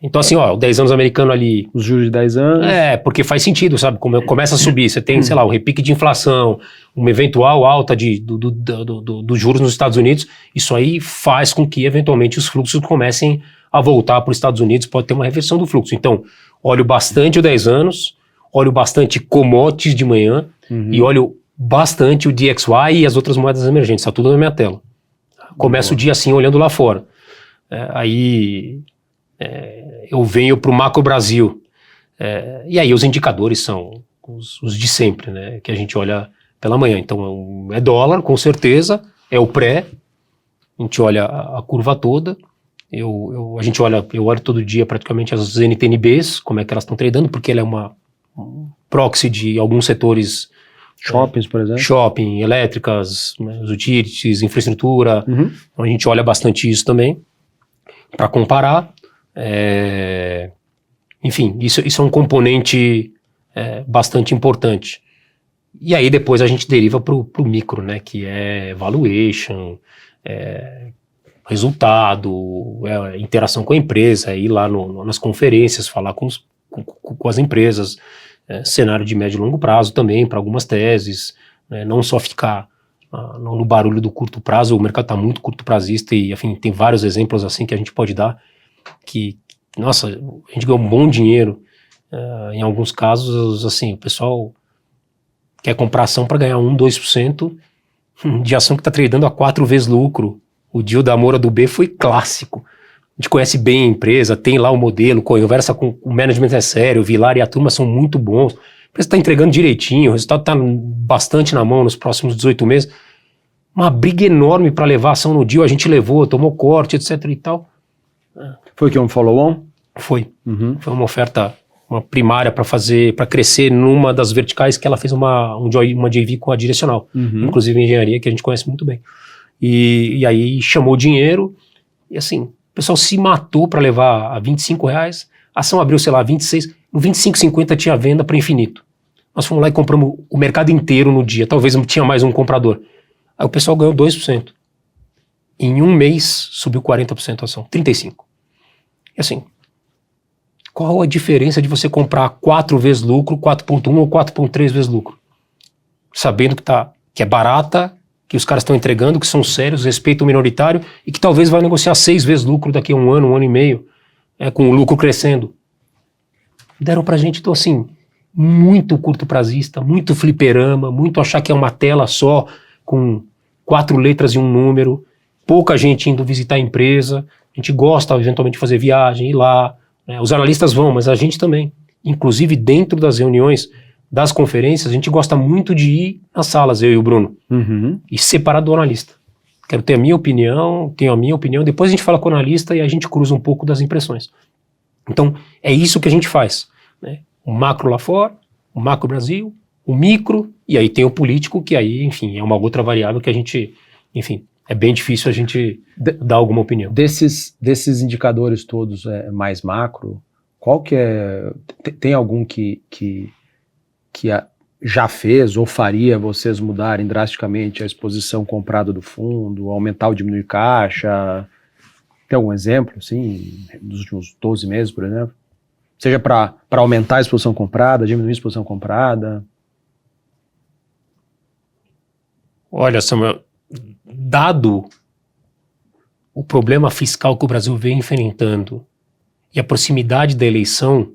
S6: Então assim, ó, o 10 anos americano ali...
S5: Os juros de 10 anos.
S6: Porque faz sentido, sabe? Como começa a subir, você tem, sei lá, um repique de inflação, uma eventual alta dos juros nos Estados Unidos, isso aí faz com que, eventualmente, os fluxos comecem a voltar para os Estados Unidos, pode ter uma reversão do fluxo. Então, olho bastante o 10 anos, olho bastante commodities de manhã e olho bastante o DXY e as outras moedas emergentes, está tudo na minha tela. Começo o dia assim, olhando lá fora. Eu venho para o Macro Brasil. E aí os indicadores são os de sempre, né? Que a gente olha pela manhã. Então é dólar, com certeza, é o pré, a gente olha a curva toda, eu olho todo dia praticamente as NTNBs, como é que elas estão tradando, porque ela é um proxy de alguns setores.
S5: Shoppings, por exemplo.
S6: Shopping, elétricas, né, os utilities, infraestrutura. Então a gente olha bastante isso também, para comparar. Enfim, isso é um componente bastante importante. E aí depois a gente deriva para o micro, né, que é valuation, resultado, interação com a empresa, ir lá nas conferências, falar com as empresas, cenário de médio e longo prazo também, para algumas teses, né, não só ficar no barulho do curto prazo. O mercado está muito curto prazista e, enfim, tem vários exemplos assim que a gente pode dar, que, nossa, a gente ganhou um bom dinheiro, em alguns casos, assim, o pessoal quer comprar ação para ganhar 1%, 2% de ação que está tradando a 4 vezes lucro. O deal da Moura do B foi clássico. A gente conhece bem a empresa, tem lá o modelo, conversa com o management é sério, o Vilar e a turma são muito bons. A empresa está entregando direitinho, o resultado está bastante na mão nos próximos 18 meses. Uma briga enorme para levar a ação no deal, a gente levou, tomou corte, etc e tal.
S5: Foi que um follow-on?
S6: Foi. Foi uma oferta, uma primária para crescer numa das verticais que ela fez uma JV com a Direcional, inclusive engenharia, que a gente conhece muito bem. E aí chamou dinheiro e assim, o pessoal se matou para levar a R$25, a ação abriu, sei lá, 26, no 25,50 tinha venda para infinito. Nós fomos lá e compramos o mercado inteiro no dia, talvez tinha mais um comprador. Aí o pessoal ganhou 2%. Em um mês subiu 40% a ação, 35%. E assim, qual a diferença de você comprar 4 vezes lucro, 4,1 ou 4,3 vezes lucro? Sabendo que é barata, que os caras estão entregando, que são sérios, respeitam o minoritário e que talvez vai negociar 6 vezes lucro daqui a um ano e meio, com o lucro crescendo. Deram pra gente, então assim, muito curto prazista, muito fliperama, muito achar que é uma tela só, com 4 letras e um número, pouca gente indo visitar a empresa, a gente gosta eventualmente de fazer viagem, ir lá, os analistas vão, mas a gente também. Inclusive dentro das reuniões, das conferências, a gente gosta muito de ir nas salas, eu e o Bruno, e separar do analista. Quero ter a minha opinião, tenho a minha opinião, depois a gente fala com o analista e a gente cruza um pouco das impressões. Então, é isso que a gente faz, né? O macro lá fora, o macro Brasil, o micro, e aí tem o político, que aí, enfim, é uma outra variável que a gente, enfim, é bem difícil a gente dar alguma opinião.
S5: Desses indicadores todos mais macro, qual que é... Tem algum que já fez ou faria vocês mudarem drasticamente a exposição comprada do fundo, aumentar ou diminuir caixa? Tem algum exemplo, assim, nos últimos 12 meses, por exemplo? Seja para aumentar a exposição comprada, diminuir a exposição comprada?
S6: Olha, Samuel, dado o problema fiscal que o Brasil vem enfrentando e a proximidade da eleição,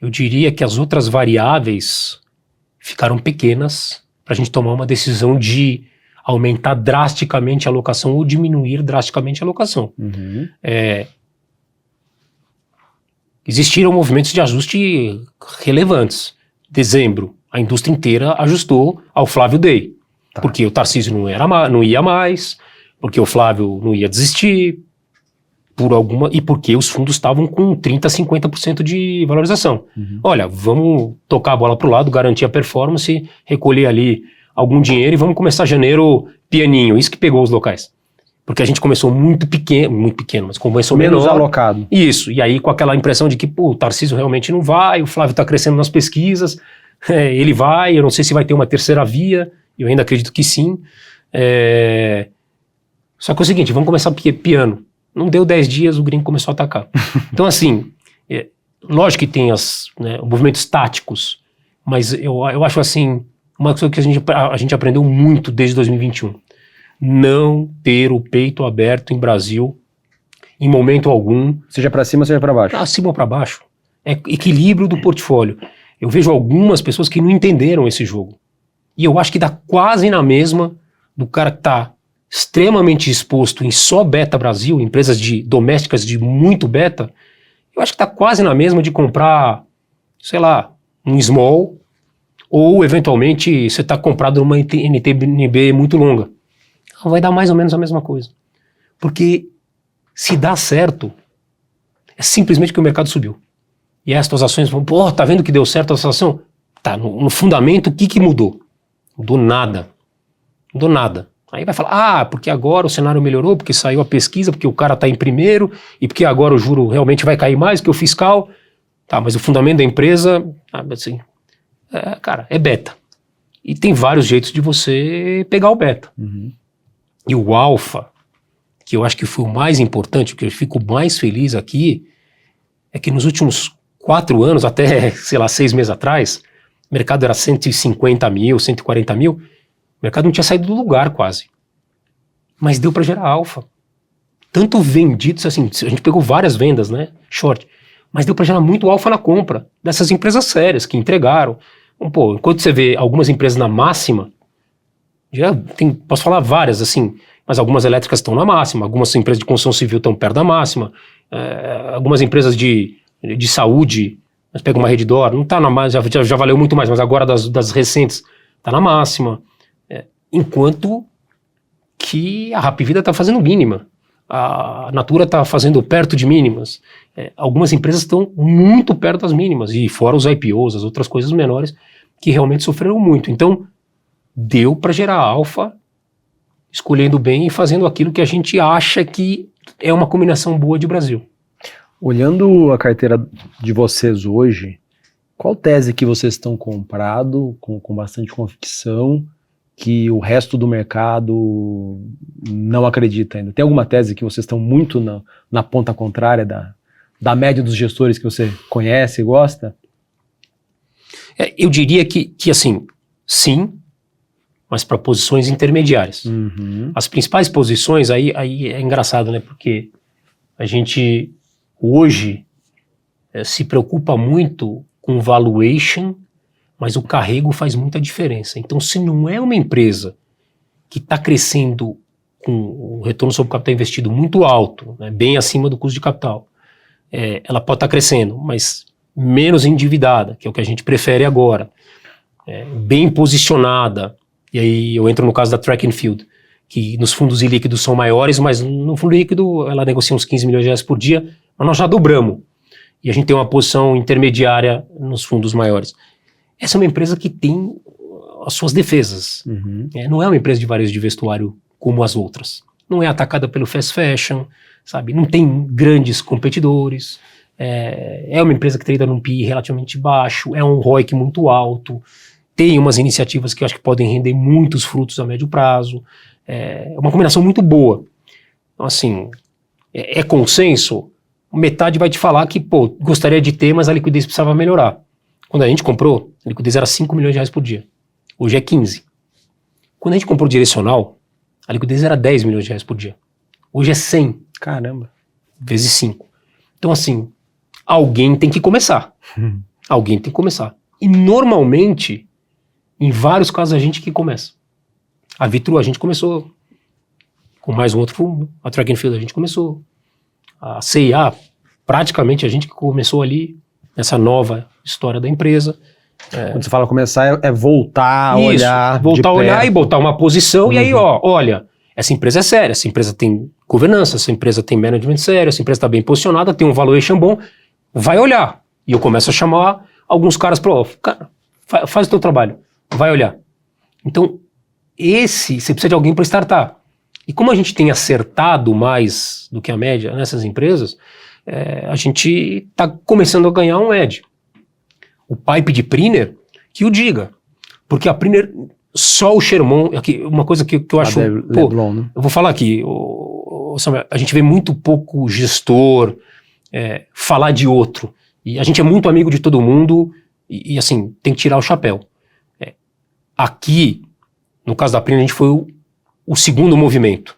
S6: eu diria que as outras variáveis ficaram pequenas para a gente tomar uma decisão de aumentar drasticamente a alocação ou diminuir drasticamente a alocação. Existiram movimentos de ajuste relevantes. Dezembro, a indústria inteira ajustou ao Flávio Day, porque o Tarcísio não ia mais, porque o Flávio não ia desistir, e porque os fundos estavam com 30%, 50% de valorização. Olha, vamos tocar a bola para o lado, garantir a performance, recolher ali algum dinheiro e vamos começar janeiro pianinho. Isso que pegou os locais. Porque a gente começou muito pequeno, mas começou
S5: menos
S6: menor.
S5: alocado.
S6: Isso, e aí com aquela impressão de que o Tarcísio realmente não vai, o Flávio está crescendo nas pesquisas, ele vai, eu não sei se vai ter uma terceira via, eu ainda acredito que sim. Só que é o seguinte, vamos começar piano. Não deu 10 dias, o gringo começou a atacar. Então, assim, lógico que tem movimentos táticos, mas eu acho, assim, uma coisa que a gente aprendeu muito desde 2021. Não ter o peito aberto em Brasil em momento algum.
S5: Seja para cima, seja para baixo.
S6: Acima ou para baixo. É equilíbrio do portfólio. Eu vejo algumas pessoas que não entenderam esse jogo. E eu acho que dá quase na mesma do cara que está extremamente exposto em só beta Brasil, empresas domésticas de muito beta. Eu acho que está quase na mesma de comprar, sei lá, um small, ou eventualmente você está comprado numa NTNB muito longa. Vai dar mais ou menos a mesma coisa. Porque se dá certo, é simplesmente que o mercado subiu. E as tuas ações vão, pô, tá vendo que deu certo a essa ação? Tá, no fundamento, o que mudou? Mudou nada. Mudou nada. Aí vai falar, porque agora o cenário melhorou, porque saiu a pesquisa, porque o cara tá em primeiro, e porque agora o juro realmente vai cair mais que o fiscal. Tá, mas o fundamento da empresa, assim, cara, é beta. E tem vários jeitos de você pegar o beta.
S5: Uhum.
S6: E o alfa, que eu acho que foi o mais importante, o que eu fico mais feliz aqui, é que nos últimos 4 anos, até, sei lá, 6 meses atrás, o mercado era 150 mil, 140 mil, o mercado não tinha saído do lugar quase. Mas deu para gerar alfa. Tanto vendidos, assim, a gente pegou várias vendas, né, short, mas deu para gerar muito alfa na compra dessas empresas sérias que entregaram. Então, pô, enquanto você vê algumas empresas na máxima, posso falar várias, assim, mas algumas elétricas estão na máxima, algumas empresas de construção civil estão perto da máxima, algumas empresas de saúde, mas pega uma Redditor, não está na máxima, já valeu muito mais, mas agora das recentes está na máxima, enquanto que a Hapvida está fazendo mínima, a Natura está fazendo perto de mínimas, algumas empresas estão muito perto das mínimas, e fora os IPOs, as outras coisas menores, que realmente sofreram muito. Então, deu para gerar alfa, escolhendo bem e fazendo aquilo que a gente acha que é uma combinação boa de Brasil.
S5: Olhando a carteira de vocês hoje, qual tese que vocês estão comprado com bastante convicção que o resto do mercado não acredita ainda? Tem alguma tese que vocês estão muito na ponta contrária da média dos gestores que você conhece e gosta?
S6: Eu diria que assim, sim, mas para posições intermediárias.
S5: Uhum.
S6: As principais posições, aí é engraçado, né? Porque a gente hoje se preocupa muito com valuation, mas o carrego faz muita diferença. Então, se não é uma empresa que está crescendo com o retorno sobre o capital investido muito alto, né, bem acima do custo de capital, ela pode estar crescendo, mas menos endividada, que é o que a gente prefere agora, bem posicionada. E aí eu entro no caso da Track and Field, que nos fundos ilíquidos são maiores, mas no fundo líquido ela negocia uns 15 milhões de reais por dia, mas nós já dobramos. E a gente tem uma posição intermediária nos fundos maiores. Essa é uma empresa que tem as suas defesas.
S5: Uhum.
S6: Não é uma empresa de varejo de vestuário como as outras. Não é atacada pelo fast fashion, sabe? Não tem grandes competidores. É uma empresa que trata num PI relativamente baixo, é um ROIC muito alto, tem umas iniciativas que eu acho que podem render muitos frutos a médio prazo. É uma combinação muito boa. Então, assim, é consenso. Metade vai te falar que, pô, gostaria de ter, mas a liquidez precisava melhorar. Quando a gente comprou, a liquidez era 5 milhões de reais por dia. Hoje é 15. Quando a gente comprou direcional, a liquidez era 10 milhões de reais por dia. Hoje é 100.
S5: Caramba.
S6: Vezes 5. Então, assim, alguém tem que começar. Alguém tem que começar. E, normalmente, em vários casos, a gente que começa. A Vitru, a gente começou com mais um outro fundo. A Track and Field, a gente começou. A CIA, praticamente, a gente que começou ali nessa nova história da empresa.
S5: Quando você fala começar, é voltar a
S6: Isso,
S5: olhar.
S6: Voltar a olhar e botar uma posição. E aí, olha, essa empresa é séria, essa empresa tem governança, essa empresa tem management sério, essa empresa está bem posicionada, tem um valuation bom. Vai olhar. E eu começo a chamar alguns caras para, cara, faz o teu trabalho, vai olhar. Então, você precisa de alguém para startar. E como a gente tem acertado mais do que a média nessas empresas, a gente está começando a ganhar um edge. O pipe de Priner, que o diga. Porque a Priner, só o Sherman, aqui, uma coisa que eu acho...
S5: Leblon, né?
S6: Eu vou falar aqui, Samuel, a gente vê muito pouco gestor falar de outro. E a gente é muito amigo de todo mundo e assim, tem que tirar o chapéu. Aqui, no caso da Prima, a gente foi o segundo movimento.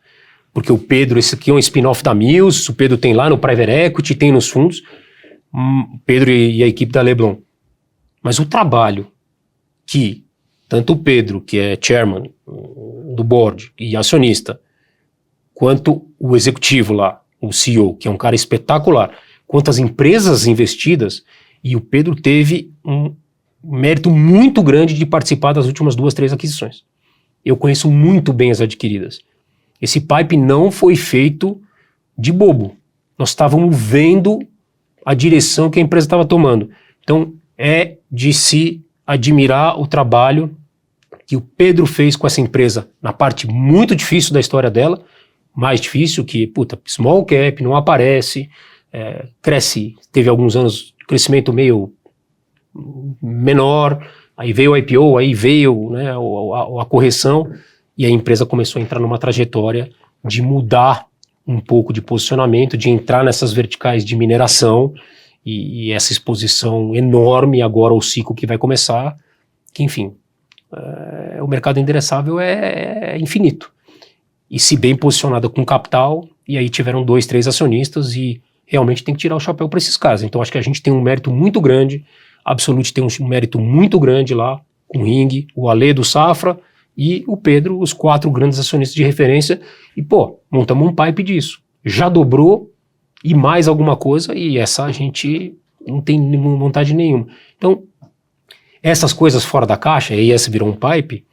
S6: Porque o Pedro, esse aqui é um spin-off da Mills, o Pedro tem lá no Private Equity, tem nos fundos, Pedro e a equipe da Leblon. Mas o trabalho que tanto o Pedro, que é chairman do board e acionista, quanto o executivo lá, o CEO, que é um cara espetacular, quanto as empresas investidas, e o Pedro teve um mérito muito grande de participar das últimas 2, 3 aquisições. Eu conheço muito bem as adquiridas. Esse pipe não foi feito de bobo. Nós estávamos vendo a direção que a empresa estava tomando. Então, é de se admirar o trabalho que o Pedro fez com essa empresa na parte muito difícil da história dela, mais difícil que, small cap, não aparece, cresce, teve alguns anos de crescimento meio menor, aí veio o IPO, aí veio, né, a correção, e a empresa começou a entrar numa trajetória de mudar um pouco de posicionamento, de entrar nessas verticais de mineração, e essa exposição enorme agora, o ciclo que vai começar, que enfim, o mercado endereçável é infinito. E se bem posicionada com capital, e aí tiveram 2, 3 acionistas, e realmente tem que tirar o chapéu para esses caras. Então acho que a gente tem um mérito muito grande, a Absolute tem um mérito muito grande lá, com o Ring, o Ale do Safra, e o Pedro, os 4 grandes acionistas de referência, e montamos um pipe disso. Já dobrou, e mais alguma coisa, e essa a gente não tem vontade nenhuma. Então, essas coisas fora da caixa, e essa virou um pipe,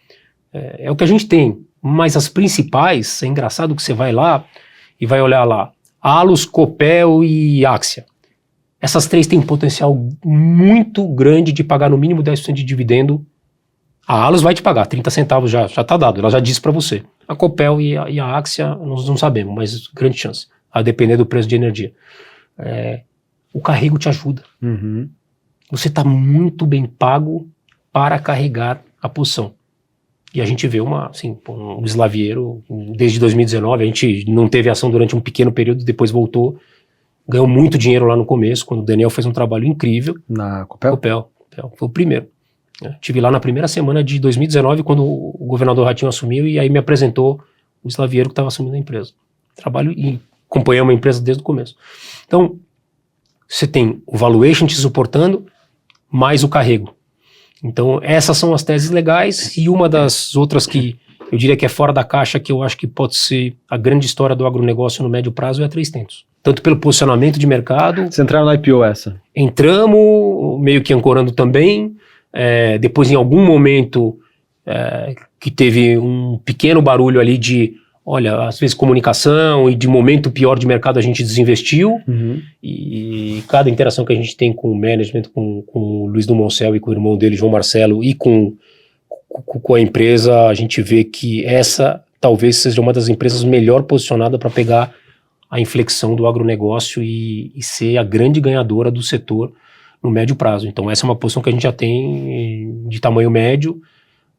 S6: é o que a gente tem. Mas as principais, é engraçado que você vai lá e vai olhar lá, Alus, Copel e Axia. Essas 3 têm potencial muito grande de pagar no mínimo 10% de dividendo. A Alus vai te pagar, 30 centavos já está dado, ela já disse para você. A Copel e a Axia, nós não sabemos, mas grande chance, a depender do preço de energia. O carrego te ajuda.
S5: Uhum.
S6: Você está muito bem pago para carregar a posição. E a gente vê um Slaviero, desde 2019, a gente não teve ação durante um pequeno período, depois voltou, ganhou muito dinheiro lá no começo, quando o Daniel fez um trabalho incrível.
S5: Na Copel?
S6: Copel, foi o primeiro. Estive lá na primeira semana de 2019, quando o governador Ratinho assumiu, e aí me apresentou o Slaviero que estava assumindo a empresa. Trabalho e acompanhamos a empresa desde o começo. Então, você tem o valuation te suportando, mais o carrego. Então, essas são as teses legais, e uma das outras que eu diria que é fora da caixa, que eu acho que pode ser a grande história do agronegócio no médio prazo, é a 3tentos. Tanto pelo posicionamento de mercado...
S5: Vocês entraram na IPO essa?
S6: Entramos, meio que ancorando também, depois em algum momento que teve um pequeno barulho ali de, olha, às vezes comunicação, e de momento pior de mercado a gente desinvestiu, e cada interação que a gente tem com o management, com o Luiz do Moncel e com o irmão dele, João Marcelo, e com a empresa, a gente vê que essa talvez seja uma das empresas melhor posicionadas para pegar a inflexão do agronegócio e ser a grande ganhadora do setor no médio prazo. Então essa é uma posição que a gente já tem de tamanho médio,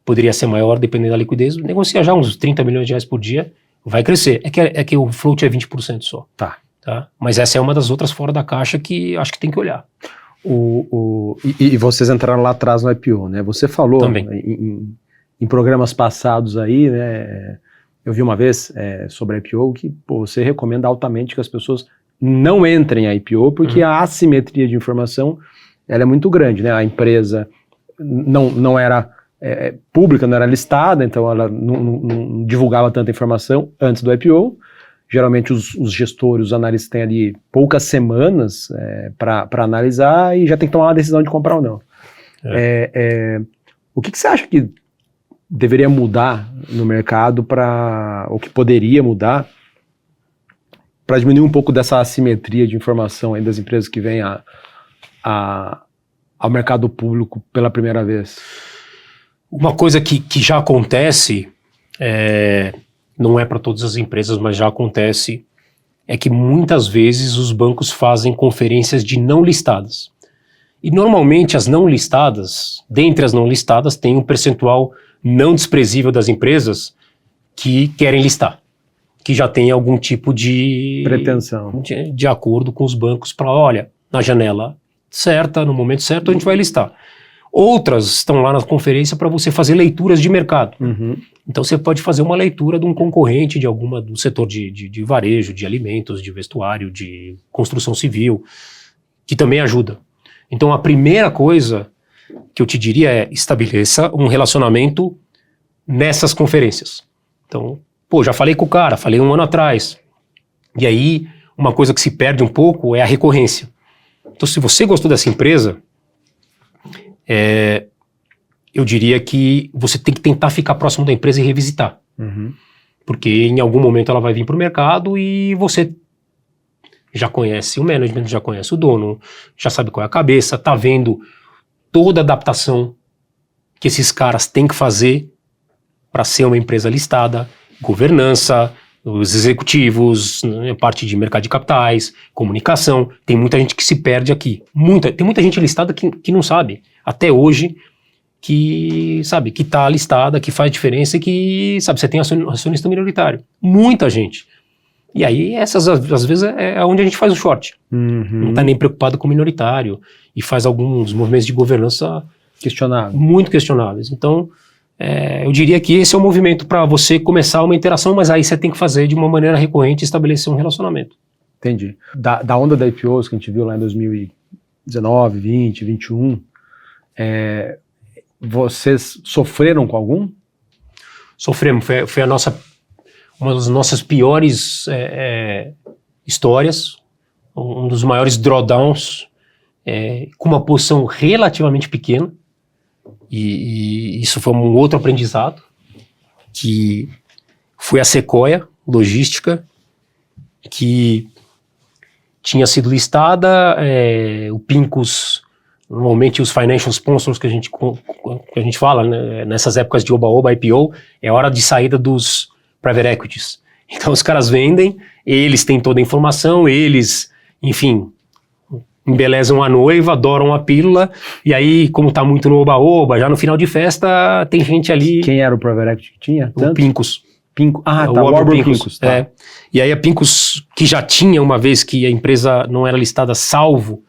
S6: poderia ser maior dependendo da liquidez, negocia já uns 30 milhões de reais por dia, vai crescer. É que o float é 20% só. Tá? Mas essa é uma das outras fora da caixa que acho que tem que olhar.
S5: E vocês entraram lá atrás no IPO, né? Você falou em programas passados aí, né? Eu vi uma vez sobre a IPO que você recomenda altamente que as pessoas não entrem em IPO porque a assimetria de informação ela é muito grande, né? A empresa não era pública, não era listada, então ela não divulgava tanta informação antes do IPO. Geralmente os gestores, os analistas têm ali poucas semanas para analisar e já tem que tomar uma decisão de comprar ou não. O que você acha que deveria mudar no mercado ou que poderia mudar para diminuir um pouco dessa assimetria de informação aí das empresas que vêm ao mercado público pela primeira vez?
S6: Uma coisa que já acontece, não é para todas as empresas, mas já acontece, é que muitas vezes os bancos fazem conferências de não listadas. E normalmente as não listadas, dentre as não listadas, tem um percentual não desprezível das empresas que querem listar, que já têm algum tipo de
S5: Pretensão.
S6: de acordo com os bancos para, olha, na janela certa, no momento certo, a gente vai listar. Outras estão lá na conferência para você fazer leituras de mercado. Então você pode fazer uma leitura de um concorrente do setor de varejo, de alimentos, de vestuário, de construção civil, que também ajuda. Então a primeira coisa que eu te diria é estabeleça um relacionamento nessas conferências. Então, já falei com o cara, falei 1 ano atrás. E aí, uma coisa que se perde um pouco é a recorrência. Então, se você gostou dessa empresa, eu diria que você tem que tentar ficar próximo da empresa e revisitar. Porque em algum momento ela vai vir para o mercado e você já conhece o management, já conhece o dono, já sabe qual é a cabeça, tá vendo toda a adaptação que esses caras têm que fazer para ser uma empresa listada, governança, os executivos, né, parte de mercado de capitais, comunicação. Tem muita gente que se perde aqui. Tem muita gente listada que não sabe, até hoje, que sabe, que está listada, que faz diferença e que, sabe, você tem acionista minoritário. Muita gente. E aí, essas, às vezes, é onde a gente faz o short. Não está nem preocupado com o minoritário e faz alguns movimentos de governança muito questionáveis. Então, eu diria que esse é o movimento para você começar uma interação, mas aí você tem que fazer de uma maneira recorrente e estabelecer um relacionamento.
S5: Entendi. Da onda da IPOs que a gente viu lá em 2019, 20, 21, vocês sofreram com algum?
S6: Sofremos. Foi uma das nossas piores histórias, um dos maiores drawdowns, com uma posição relativamente pequena. E isso foi um outro aprendizado, que foi a Sequoia Logística, que tinha sido listada, o Pincus, normalmente os financial sponsors que a gente fala, né, nessas épocas de oba-oba, IPO, é hora de saída dos private equities. Então os caras vendem, eles têm toda a informação, eles, enfim, embelezam a noiva, adoram a pílula, e aí, como tá muito no oba-oba, já no final de festa, tem gente ali...
S5: Quem era o private equity que tinha?
S6: O Pincus.
S5: O Warburg Pincus.
S6: Tá. E aí a Pincus, que já tinha, uma vez que a empresa não era listada salvo,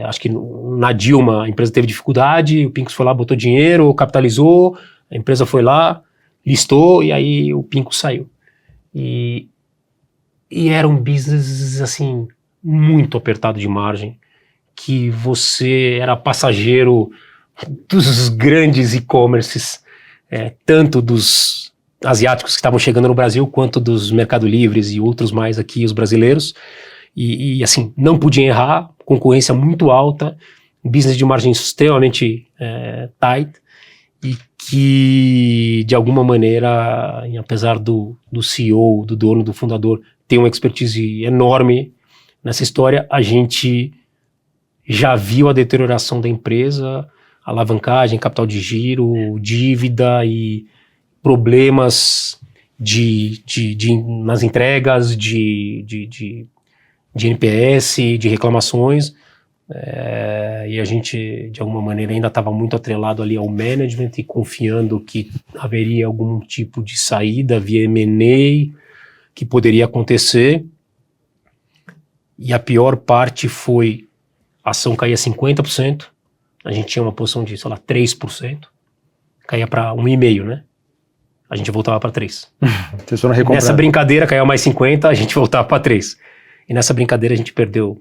S6: acho que na Dilma a empresa teve dificuldade, o Pincus foi lá, botou dinheiro, capitalizou, a empresa foi lá, listou, e aí o Pincus saiu. E era um business, assim, muito apertado de margem, que você era passageiro dos grandes e-commerces, tanto dos asiáticos que estavam chegando no Brasil, quanto dos Mercado Livres e outros mais aqui, os brasileiros, e assim, não podia errar, concorrência muito alta, business de margem extremamente tight, e que, de alguma maneira, apesar do CEO, do dono, do fundador, ter uma expertise enorme nessa história, a gente já viu a deterioração da empresa, alavancagem, capital de giro, dívida e problemas nas entregas, de NPS, de reclamações, e a gente, de alguma maneira, ainda estava muito atrelado ali ao management e confiando que haveria algum tipo de saída via M&A que poderia acontecer. E a pior parte foi a ação caía 50%, a gente tinha uma posição de, sei lá, 3%, caía para 1,5%, né? A gente voltava para 3%.
S5: Vocês foram recomprando.
S6: Nessa brincadeira caiu mais 50%, a gente voltava para 3%. E nessa brincadeira a gente perdeu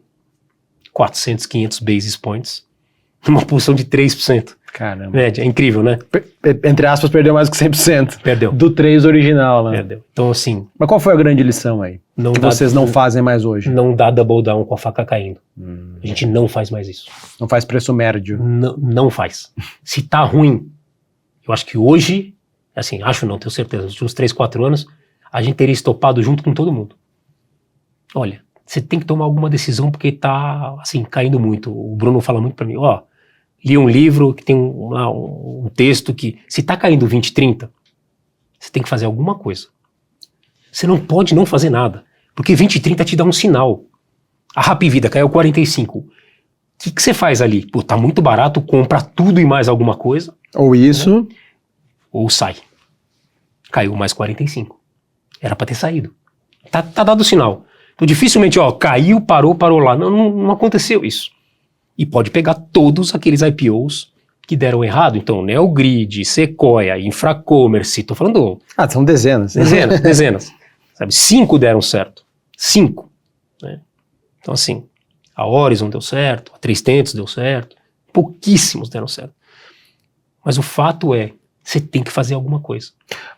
S6: 400, 500 basis points, numa posição de 3%.
S5: Caramba.
S6: Média, é incrível, né?
S5: Entre aspas, perdeu mais do que 100%.
S6: Perdeu.
S5: Do 3 original, né?
S6: Perdeu. Então, assim...
S5: Mas qual foi a grande lição aí? Que vocês não fazem mais hoje?
S6: Não dá double down com a faca caindo. A gente não faz mais isso.
S5: Não faz preço médio?
S6: Não faz. Se tá ruim, eu acho que hoje, assim, tenho certeza, nos últimos 3, 4 anos, a gente teria estopado junto com todo mundo. Olha, você tem que tomar alguma decisão porque tá, assim, caindo muito. O Bruno fala muito pra mim, li um livro que tem um texto que, se tá caindo 20, 30, você tem que fazer alguma coisa. Você não pode não fazer nada, porque 20 e 30 te dá um sinal. A Rappi Vida caiu 45. O que você faz ali? Pô, tá muito barato, compra tudo e mais alguma coisa.
S5: Ou isso.
S6: Né? Ou sai. Caiu mais 45. Era para ter saído. Tá dado o sinal. Então dificilmente, caiu, parou lá. Não aconteceu isso. E pode pegar todos aqueles IPOs que deram errado. Então, Neogrid, Sequoia, Infracommerce, tô falando...
S5: São dezenas.
S6: Dezenas. Sabe, 5 deram certo. 5. Né? Então, assim, a Horizon deu certo, a 300 deu certo, pouquíssimos deram certo. Mas o fato é, você tem que fazer alguma coisa.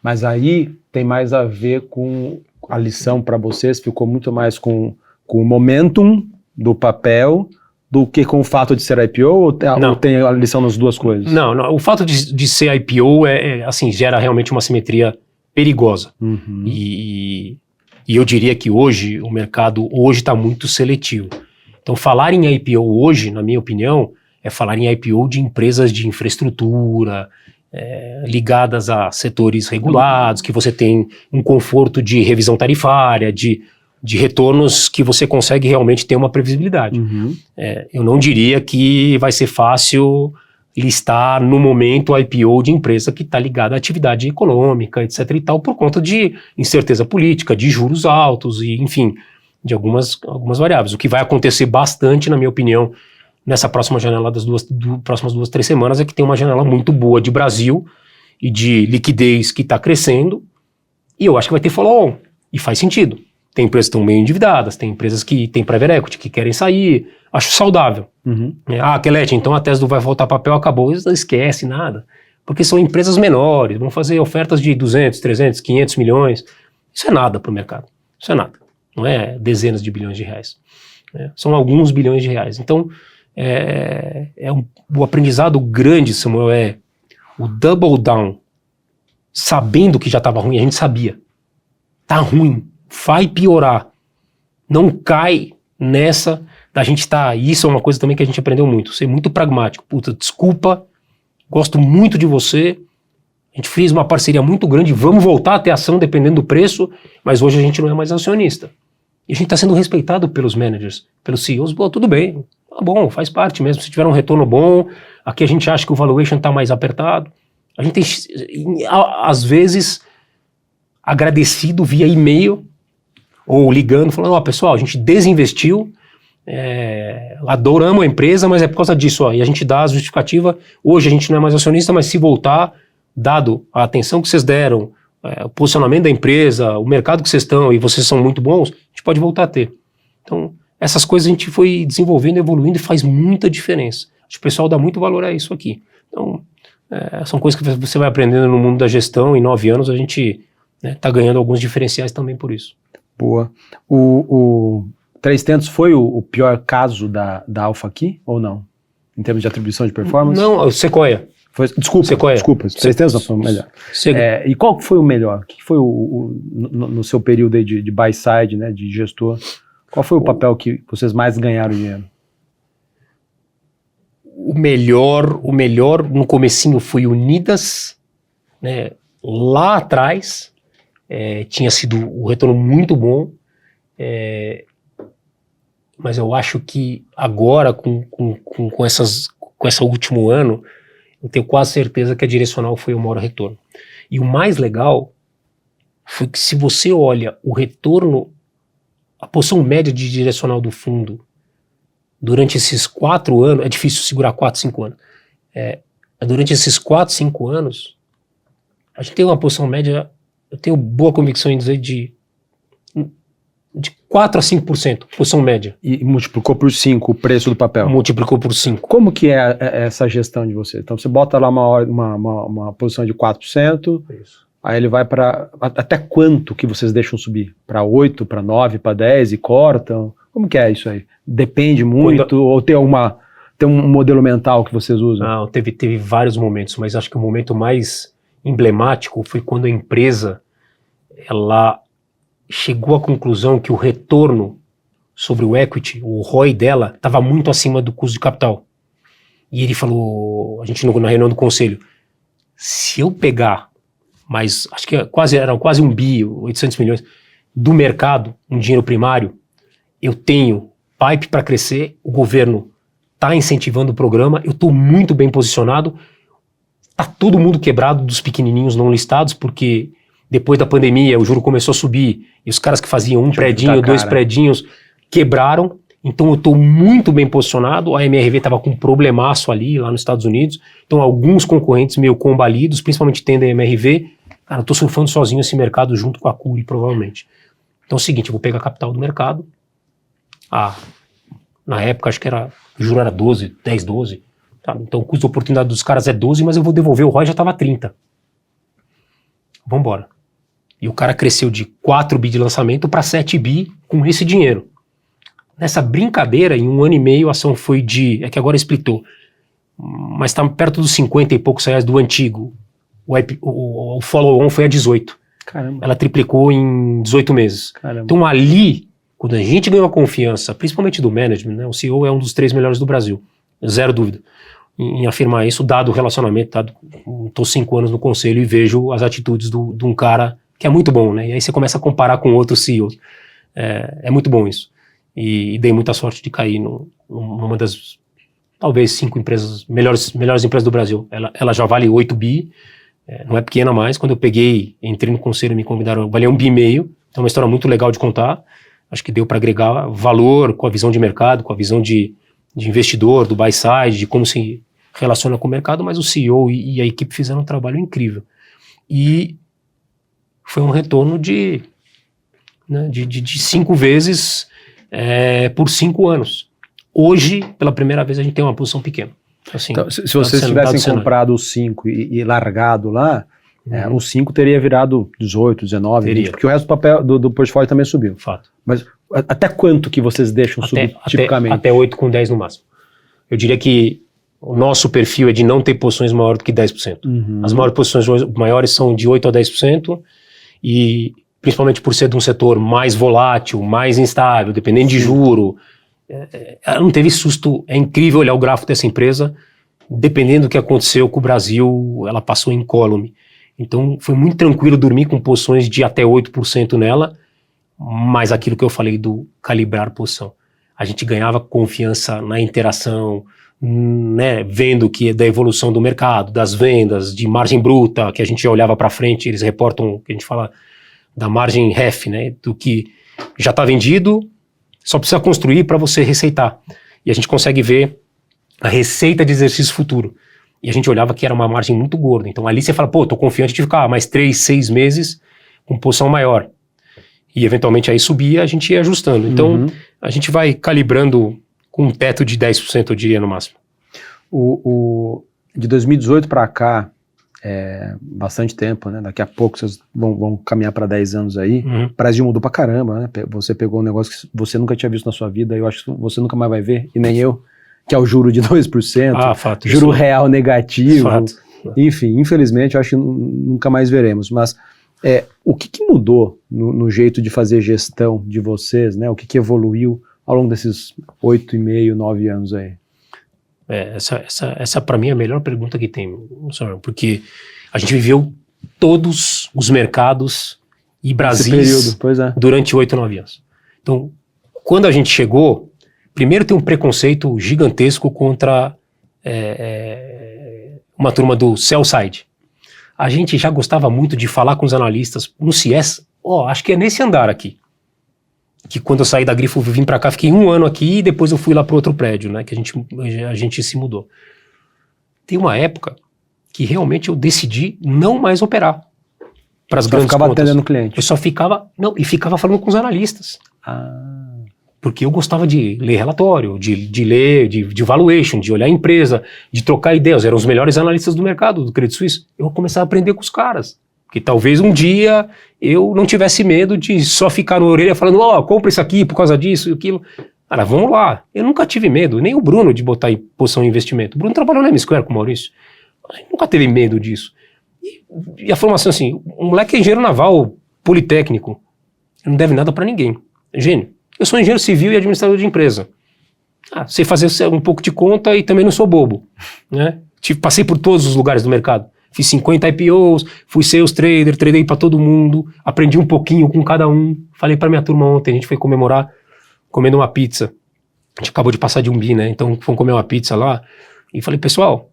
S5: Mas aí tem mais a ver com a lição para vocês, ficou muito mais com o momentum do papel do que com o fato de ser IPO, ou tem a lição nas duas coisas?
S6: Não, o fato de ser IPO assim, gera realmente uma simetria perigosa.
S5: Uhum.
S6: E eu diria que hoje, o mercado está muito seletivo. Então, falar em IPO hoje, na minha opinião, é falar em IPO de empresas de infraestrutura, ligadas a setores regulados, que você tem um conforto de revisão tarifária, de retornos que você consegue realmente ter uma previsibilidade.
S5: Uhum.
S6: Eu não diria que vai ser fácil listar no momento o IPO de empresa que está ligada à atividade econômica, etc. e tal, por conta de incerteza política, de juros altos e, enfim, de algumas variáveis. O que vai acontecer bastante, na minha opinião, nessa próxima janela das próximas 2-3 semanas é que tem uma janela muito boa de Brasil e de liquidez que está crescendo, e eu acho que vai ter follow-on, e faz sentido. Tem empresas que estão meio endividadas, tem empresas que têm private equity, que querem sair, acho saudável.
S5: Uhum.
S6: Kelete, então a Tesla vai voltar papel, acabou, não esquece nada, porque são empresas menores, vão fazer ofertas de 200, 300, 500 milhões, isso é nada para o mercado, isso é nada, não é dezenas de bilhões de reais, são alguns bilhões de reais. Então, o aprendizado grande, Samuel, é o double down, sabendo que já estava ruim, a gente sabia, tá ruim, vai piorar, não cai nessa da gente isso é uma coisa também que a gente aprendeu muito, ser muito pragmático. Puta, desculpa, gosto muito de você, a gente fez uma parceria muito grande, vamos voltar a ter ação dependendo do preço, mas hoje a gente não é mais acionista. E a gente está sendo respeitado pelos managers, pelos CEOs, tudo bem, tá bom, faz parte mesmo, se tiver um retorno bom, aqui a gente acha que o valuation está mais apertado, a gente tem, às vezes, agradecido via e-mail, ou ligando, falando, pessoal, a gente desinvestiu, adoramos a empresa, mas é por causa disso, e a gente dá a justificativa, hoje a gente não é mais acionista, mas se voltar, dado a atenção que vocês deram, o posicionamento da empresa, o mercado que vocês estão, e vocês são muito bons, a gente pode voltar a ter. Então, essas coisas a gente foi desenvolvendo, evoluindo, e faz muita diferença. Acho que o pessoal dá muito valor a isso aqui. Então, são coisas que você vai aprendendo no mundo da gestão, em 9 anos a gente está ganhando alguns diferenciais também por isso.
S5: Boa. O 300 foi o pior caso da Alpha aqui, ou não? Em termos de atribuição de performance?
S6: Não, o Sequoia.
S5: Desculpa, 300 não foi o melhor. E qual foi o melhor? O que foi no seu período aí de buy side, né, de gestor? Qual foi o papel que vocês mais ganharam dinheiro?
S6: O melhor no comecinho foi Unidas, né, lá atrás, tinha sido um retorno muito bom, mas eu acho que agora, com esse último ano, eu tenho quase certeza que a Direcional foi o maior retorno. E o mais legal foi que, se você olha o retorno, a posição média de Direcional do fundo durante esses 4 anos, é difícil segurar 4, 5 anos, durante esses 4, 5 anos, a gente tem uma posição média, eu tenho boa convicção em dizer, de 4 a 5%, posição média.
S5: E multiplicou por 5 o preço do papel?
S6: Multiplicou por 5.
S5: Como que é essa gestão de você? Então você bota lá uma posição de 4%, isso. Aí ele vai para... Até quanto que vocês deixam subir? Para 8, para 9, para 10 e cortam? Como que é isso aí? Depende muito? Ou tem um modelo mental que vocês usam?
S6: Não, teve vários momentos, mas acho que o momento mais emblemático foi quando a empresa ela chegou à conclusão que o retorno sobre o equity, o ROI dela, estava muito acima do custo de capital. E ele falou, a gente na reunião do conselho, se eu pegar mais, acho que eram quase 1 bi, 800 milhões, do mercado, um dinheiro primário, eu tenho pipe para crescer, o governo está incentivando o programa, eu estou muito bem posicionado, está todo mundo quebrado dos pequenininhos não listados, porque depois da pandemia, o juro começou a subir, e os caras que faziam um
S5: Tinha
S6: predinho,
S5: muita
S6: 2
S5: cara.
S6: predinhos, quebraram. Então eu estou muito bem posicionado. A MRV estava com um problemaço ali, lá nos Estados Unidos. Então alguns concorrentes meio combalidos, principalmente tendo a MRV. Cara, eu estou surfando sozinho esse mercado junto com a Cury, provavelmente. Então é o seguinte, eu vou pegar capital do mercado. Na época, acho que o juro era 12, 10, 12. Tá? Então o custo de oportunidade dos caras é 12, mas eu vou devolver, o ROI já estava 30. Vambora. E o cara cresceu de 4 bi de lançamento para 7 bi com esse dinheiro. Nessa brincadeira, em 1 ano e meio, a ação foi é que agora explitou, mas está perto dos 50 e poucos reais do antigo. O follow-on foi a 18.
S5: Caramba.
S6: Ela triplicou em 18 meses.
S5: Caramba.
S6: Então ali, quando a gente ganhou a confiança, principalmente do management, né, o CEO é um dos 3 melhores do Brasil, zero dúvida em afirmar isso, dado o relacionamento, estou 5 anos no conselho e vejo as atitudes de um cara que é muito bom, né? E aí você começa a comparar com outros CEOs. É muito bom isso. E dei muita sorte de cair numa das, talvez, 5 empresas, melhores empresas do Brasil. Ela já vale 8 bi, não é pequena mais. Quando eu entrei no conselho e me convidaram, valia 1,5 bi. Então é uma história muito legal de contar. Acho que deu para agregar valor com a visão de mercado, com a visão de investidor, do buy side, de como se relaciona com o mercado, mas o CEO e a equipe fizeram um trabalho incrível. E foi um retorno de 5 vezes por 5 anos. Hoje, pela primeira vez, a gente tem uma posição pequena. Assim,
S5: Então, se vocês tivessem comprado os 5 e largado lá, os 5 teria virado 18, 19,
S6: Teria.
S5: 20, porque o resto do papel do portfólio também subiu.
S6: Fato.
S5: Mas até quanto que vocês deixam subir tipicamente?
S6: Até 8 com 10 no máximo. Eu diria que o nosso perfil é de não ter posições maiores do que 10%. As maiores posições maiores são de 8% a 10%, e principalmente por ser de um setor mais volátil, mais instável, dependendo de juro. Ela não teve susto. É incrível olhar o gráfico dessa empresa. Dependendo do que aconteceu com o Brasil, ela passou incólume. Então foi muito tranquilo dormir com posições de até 8% nela, mas aquilo que eu falei do calibrar posição. A gente ganhava confiança na interação, né, vendo que da evolução do mercado, das vendas, de margem bruta, que a gente já olhava para frente, eles reportam, que a gente fala da margem REF, né, do que já está vendido, só precisa construir para você receitar. E a gente consegue ver a receita de exercício futuro. E a gente olhava que era uma margem muito gorda. Então ali você fala, pô, tô confiante de ficar mais 3, 6 meses com posição maior. E eventualmente aí subia, a gente ia ajustando. Então a gente vai calibrando com um teto de 10%, eu diria, no máximo.
S5: De 2018 para cá, bastante tempo, né? Daqui a pouco vocês vão caminhar para 10 anos aí. O Brasil mudou pra caramba, né? Você pegou um negócio que você nunca tinha visto na sua vida, eu acho que você nunca mais vai ver, e nem eu, que é o juro de 2%,
S6: Fato,
S5: juro
S6: isso.
S5: real negativo.
S6: Fato.
S5: Enfim, infelizmente, eu acho que nunca mais veremos. Mas o que mudou no jeito de fazer gestão de vocês, né? O que evoluiu ao longo desses 8,5, 9 anos aí?
S6: Essa para mim é a melhor pergunta que tem, senhor, porque a gente viveu todos os mercados e Brasis durante 8, 9 anos. Então, quando a gente chegou, primeiro tem um preconceito gigantesco contra uma turma do sell side. A gente já gostava muito de falar com os analistas no CS, acho que é nesse andar aqui. Que quando eu saí da Grifo, eu vim pra cá, fiquei 1 ano aqui e depois eu fui lá pro outro prédio, né, que a gente se mudou. Tem uma época que realmente eu decidi não mais operar para as grandes
S5: ficava
S6: contas.
S5: atendendo cliente.
S6: Eu só ficava, ficava falando com os analistas. Porque eu gostava de ler relatório, de ler, de valuation, de olhar a empresa, de trocar ideias. Eram os melhores analistas do mercado, do Credit Suisse. Eu começava a aprender com os caras. Que talvez um dia eu não tivesse medo de só ficar na orelha falando, compra isso aqui por causa disso e aquilo. Cara, vamos lá. Eu nunca tive medo, nem o Bruno, de botar em posição em investimento. O Bruno trabalhou na M-Square com o Maurício. A gente nunca teve medo disso. E a formação assim, um moleque é engenheiro naval, politécnico. Não deve nada pra ninguém. Gênio. Eu sou engenheiro civil e administrador de empresa. Sei fazer um pouco de conta e também não sou bobo. Né? Passei por todos os lugares do mercado. Fiz 50 IPOs, fui sales trader, tradei pra todo mundo, aprendi um pouquinho com cada um. Falei pra minha turma ontem, a gente foi comemorar comendo uma pizza. A gente acabou de passar de 1 bi, né? Então fomos comer uma pizza lá. E falei, pessoal,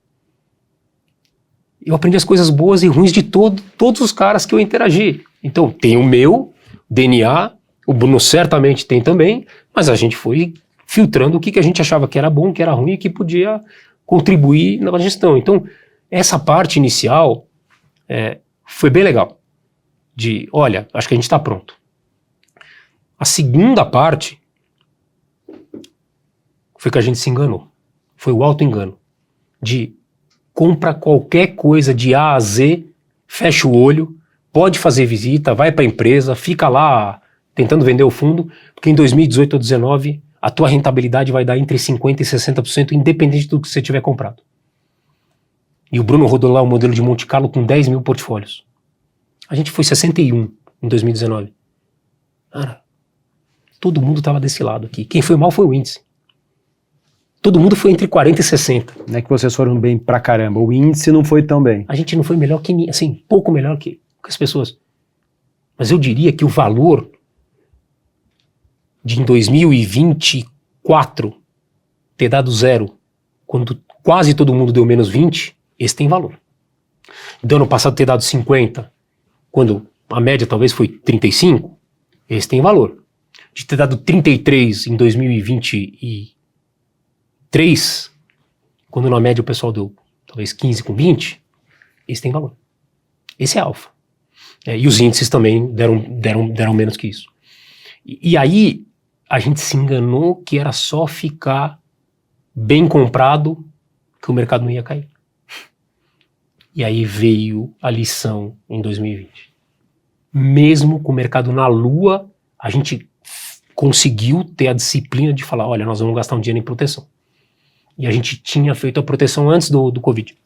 S6: eu aprendi as coisas boas e ruins de todos os caras que eu interagi. Então, tem o meu DNA, o Bruno certamente tem também, mas a gente foi filtrando o que a gente achava que era bom, que era ruim e que podia contribuir na gestão. Então, essa parte inicial foi bem legal. Olha, acho que a gente está pronto. A segunda parte foi que a gente se enganou. Foi o auto-engano. Compra qualquer coisa de A a Z, fecha o olho, pode fazer visita, vai para a empresa, fica lá tentando vender o fundo, porque em 2018 ou 2019 a tua rentabilidade vai dar entre 50% e 60%, independente do que você tiver comprado. E o Bruno rodou lá o modelo de Monte Carlo com 10 mil portfólios. A gente foi 61 em 2019. Cara, todo mundo estava desse lado aqui. Quem foi mal foi o índice. Todo mundo foi entre 40 e 60.
S5: Não é que vocês foram bem pra caramba. O índice não foi tão bem.
S6: A gente não foi melhor que ninguém, assim, pouco melhor que as pessoas. Mas eu diria que o valor de em 2024 ter dado 0, quando quase todo mundo deu menos 20, esse tem valor. Do ano passado ter dado 50, quando a média talvez foi 35, esse tem valor. De ter dado 33 em 2023, quando na média o pessoal deu talvez 15 com 20, esse tem valor. Esse é alfa. E os índices também deram menos que isso. E aí a gente se enganou que era só ficar bem comprado que o mercado não ia cair. E aí veio a lição em 2020. Mesmo com o mercado na lua, a gente conseguiu ter a disciplina de falar, olha, nós vamos gastar um dinheiro em proteção. E a gente tinha feito a proteção antes do Covid.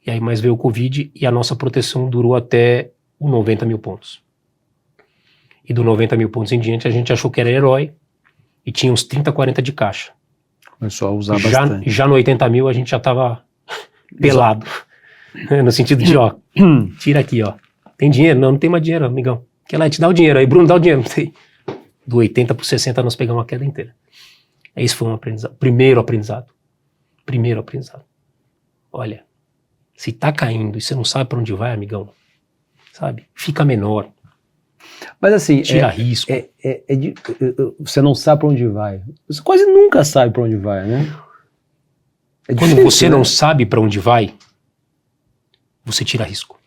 S6: E aí mais veio o Covid e a nossa proteção durou até os 90 mil pontos. E do 90 mil pontos em diante a gente achou que era herói e tinha uns 30, 40 de caixa.
S5: Começou a usar bastante.
S6: Já no 80 mil a gente já estava pelado. No sentido de, ó, tira aqui, ó. Tem dinheiro? Não tem mais dinheiro, amigão. Quer lá, te dá o dinheiro. Aí, Bruno, dá o dinheiro. Não sei. Do 80 para 60 nós pegamos a queda inteira. Esse foi um aprendizado. Primeiro aprendizado. Olha, se tá caindo e você não sabe para onde vai, amigão, sabe? Fica menor.
S5: Mas assim,
S6: tira risco.
S5: Você não sabe para onde vai. Você quase nunca sabe para onde vai, né?
S6: Quando você não sabe para onde vai, você tira risco.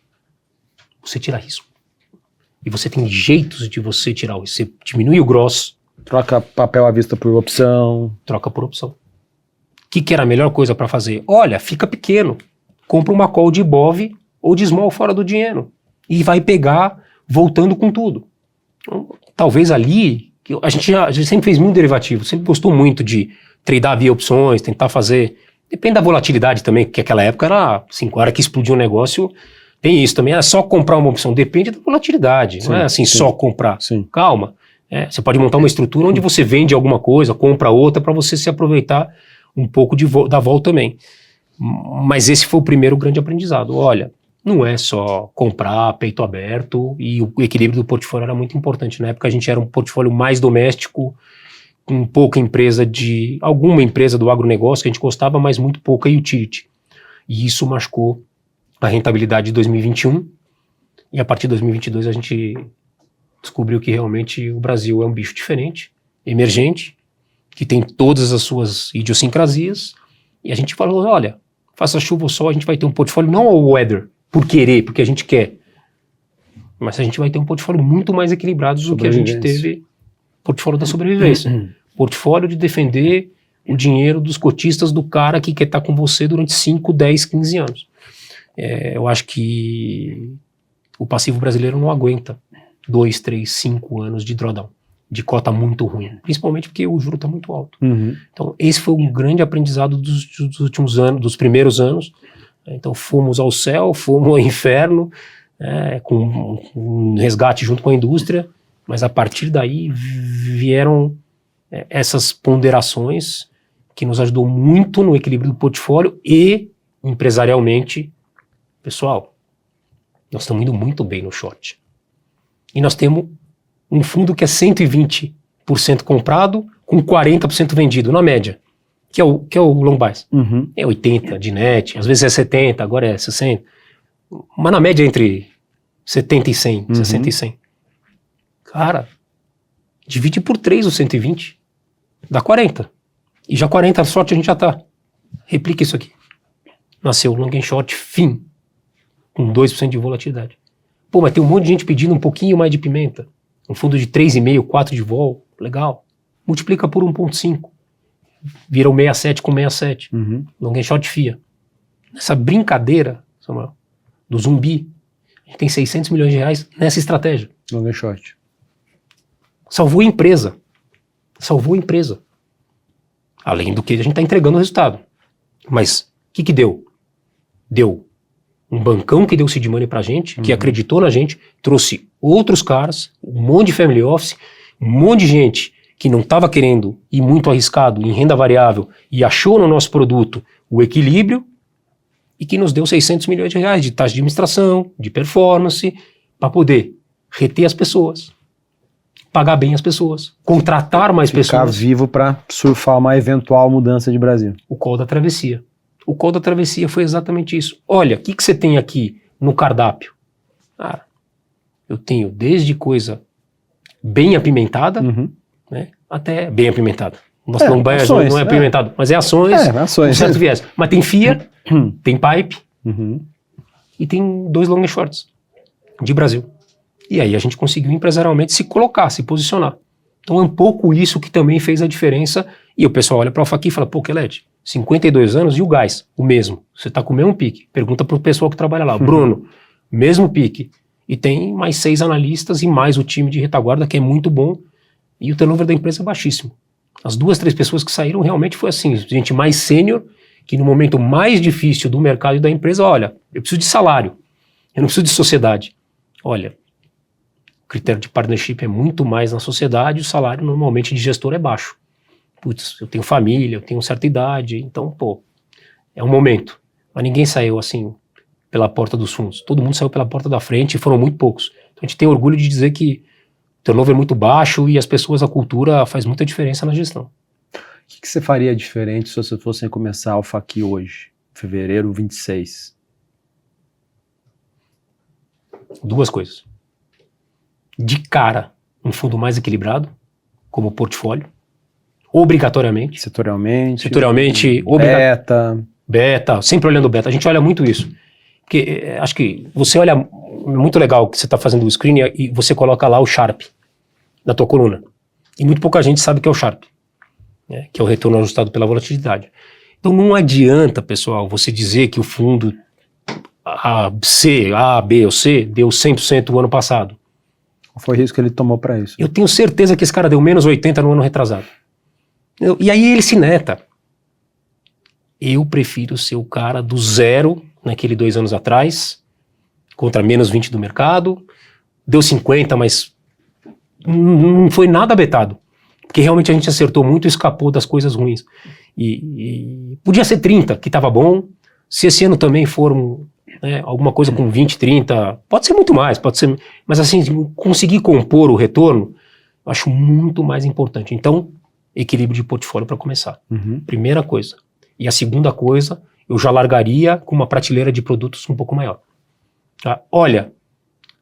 S6: E você tem jeitos de você tirar o risco. Você diminui o gross.
S5: Troca papel à vista por opção.
S6: Troca por opção. O que era a melhor coisa para fazer? Olha, fica pequeno. Compra uma call de BOV ou de small fora do dinheiro. E vai pegar voltando com tudo. Então, talvez ali, a gente sempre fez muito derivativo, sempre gostou muito de tradar via opções, tentar fazer... Depende da volatilidade também, porque aquela época era, assim, a hora que explodiu um negócio, tem isso também, era só comprar uma opção, depende da volatilidade, não é assim só comprar.
S5: Sim.
S6: Calma, você pode montar uma estrutura onde você vende alguma coisa, compra outra para você se aproveitar um pouco da volta também. Mas esse foi o primeiro grande aprendizado. Olha, não é só comprar peito aberto, e o equilíbrio do portfólio era muito importante. Na época a gente era um portfólio mais doméstico, com pouca empresa alguma empresa do agronegócio que a gente gostava, mas muito pouca utility. E isso machucou a rentabilidade de 2021, e a partir de 2022 a gente descobriu que realmente o Brasil é um bicho diferente, emergente, que tem todas as suas idiosincrasias, e a gente falou, olha, faça chuva ou sol, a gente vai ter um portfólio, não ao weather, por querer, porque a gente quer, mas a gente vai ter um portfólio muito mais equilibrado do que a gente teve, portfólio da sobrevivência, portfólio de defender o dinheiro dos cotistas do cara que quer estar com você durante 5, 10, 15 anos. Eu acho que o passivo brasileiro não aguenta 2, 3, 5 anos de drawdown, de cota muito ruim, principalmente porque o juro está muito alto. Então esse foi um grande aprendizado dos últimos anos, dos primeiros anos. Então fomos ao céu, fomos ao inferno, com um resgate junto com a indústria, mas a partir daí vieram essas ponderações que nos ajudou muito no equilíbrio do portfólio e empresarialmente. Pessoal, nós estamos indo muito bem no short. E nós temos um fundo que é 120% comprado com 40% vendido, na média. que é o long bias.
S5: Uhum.
S6: É 80 de net, às vezes é 70, agora é 60. Mas na média entre 70 e 100, 60 e 100. Cara, divide por 3 os 120, dá 40. E já 40, a sorte a gente já tá. Replica isso aqui. Nasceu long and short fim, com 2% de volatilidade. Pô, mas tem um monte de gente pedindo um pouquinho mais de pimenta. Um fundo de 3,5, 4 de vol, legal. Multiplica por 1,5. Vira o 67 com 67. Long and short FIA. Nessa brincadeira, Samuel, do zumbi, a gente tem 600 milhões de reais nessa estratégia.
S5: Long and short.
S6: Salvou a empresa. Salvou a empresa. Além do que a gente está entregando o resultado. Mas o que deu? Deu um bancão que deu seed money pra gente, que acreditou na gente, trouxe outros caras, um monte de family office, um monte de gente que não estava querendo ir muito arriscado em renda variável e achou no nosso produto o equilíbrio e que nos deu 600 milhões de reais de taxa de administração, de performance, para poder reter as pessoas, pagar bem as pessoas, contratar mais
S5: Ficar
S6: pessoas.
S5: vivo para surfar uma eventual mudança de Brasil.
S6: O call da travessia. O call da travessia foi exatamente isso. Olha, o que você tem aqui no cardápio? Ah, eu tenho desde coisa bem apimentada, né, até bem apimentada. Nosso long bias
S5: ações,
S6: não é apimentado, mas é ações,
S5: ações.
S6: com certo viés. Mas tem FIA, tem pipe e tem 2 long shorts de Brasil. E aí a gente conseguiu empresarialmente se colocar, se posicionar. Então é um pouco isso que também fez a diferença. E o pessoal olha para o Alphaqui e fala, pô, Kelete, 52 anos e o gás, o mesmo. Você está com o mesmo pique. Pergunta para o pessoal que trabalha lá. Bruno, mesmo pique. E tem mais 6 analistas e mais o time de retaguarda, que é muito bom. E o turnover da empresa é baixíssimo. As 2, 3 pessoas que saíram realmente foi assim, gente mais sênior, que no momento mais difícil do mercado e da empresa, olha, eu preciso de salário, eu não preciso de sociedade. Olha, o critério de partnership é muito mais na sociedade, o salário normalmente de gestor é baixo. Putz, eu tenho família, eu tenho certa idade, então, pô, é um momento. Mas ninguém saiu assim pela porta dos fundos. Todo mundo saiu pela porta da frente e foram muito poucos. Então a gente tem orgulho de dizer que o turnover é muito baixo e as pessoas, a cultura faz muita diferença na gestão.
S5: O que você faria diferente se você fosse começar a Alphaqui hoje, fevereiro 26?
S6: 2 coisas. De cara, um fundo mais equilibrado, como portfólio, obrigatoriamente.
S5: Setorialmente,
S6: beta, sempre olhando beta. A gente olha muito isso. Porque acho que você olha, muito legal que você está fazendo o screen e você coloca lá o Sharpe na tua coluna. E muito pouca gente sabe o que é o Sharpe, né, que é o retorno ajustado pela volatilidade. Então não adianta, pessoal, você dizer que o fundo A, B ou C deu 100% o ano passado.
S5: Qual foi o risco que ele tomou para isso?
S6: Eu tenho certeza que esse cara deu menos 80 no ano retrasado. E aí ele se neta. Eu prefiro ser o cara do 0, naquele 2 anos atrás, contra menos 20 do mercado, deu 50, mas não foi nada betado. Porque realmente a gente acertou muito e escapou das coisas ruins. E podia ser 30, que estava bom. Se esse ano também foram, né, alguma coisa com 20, 30, pode ser muito mais, pode ser. Mas assim, conseguir compor o retorno, eu acho muito mais importante. Então, equilíbrio de portfólio para começar. Primeira coisa. E a segunda coisa, eu já largaria com uma prateleira de produtos um pouco maior. Tá? Olha,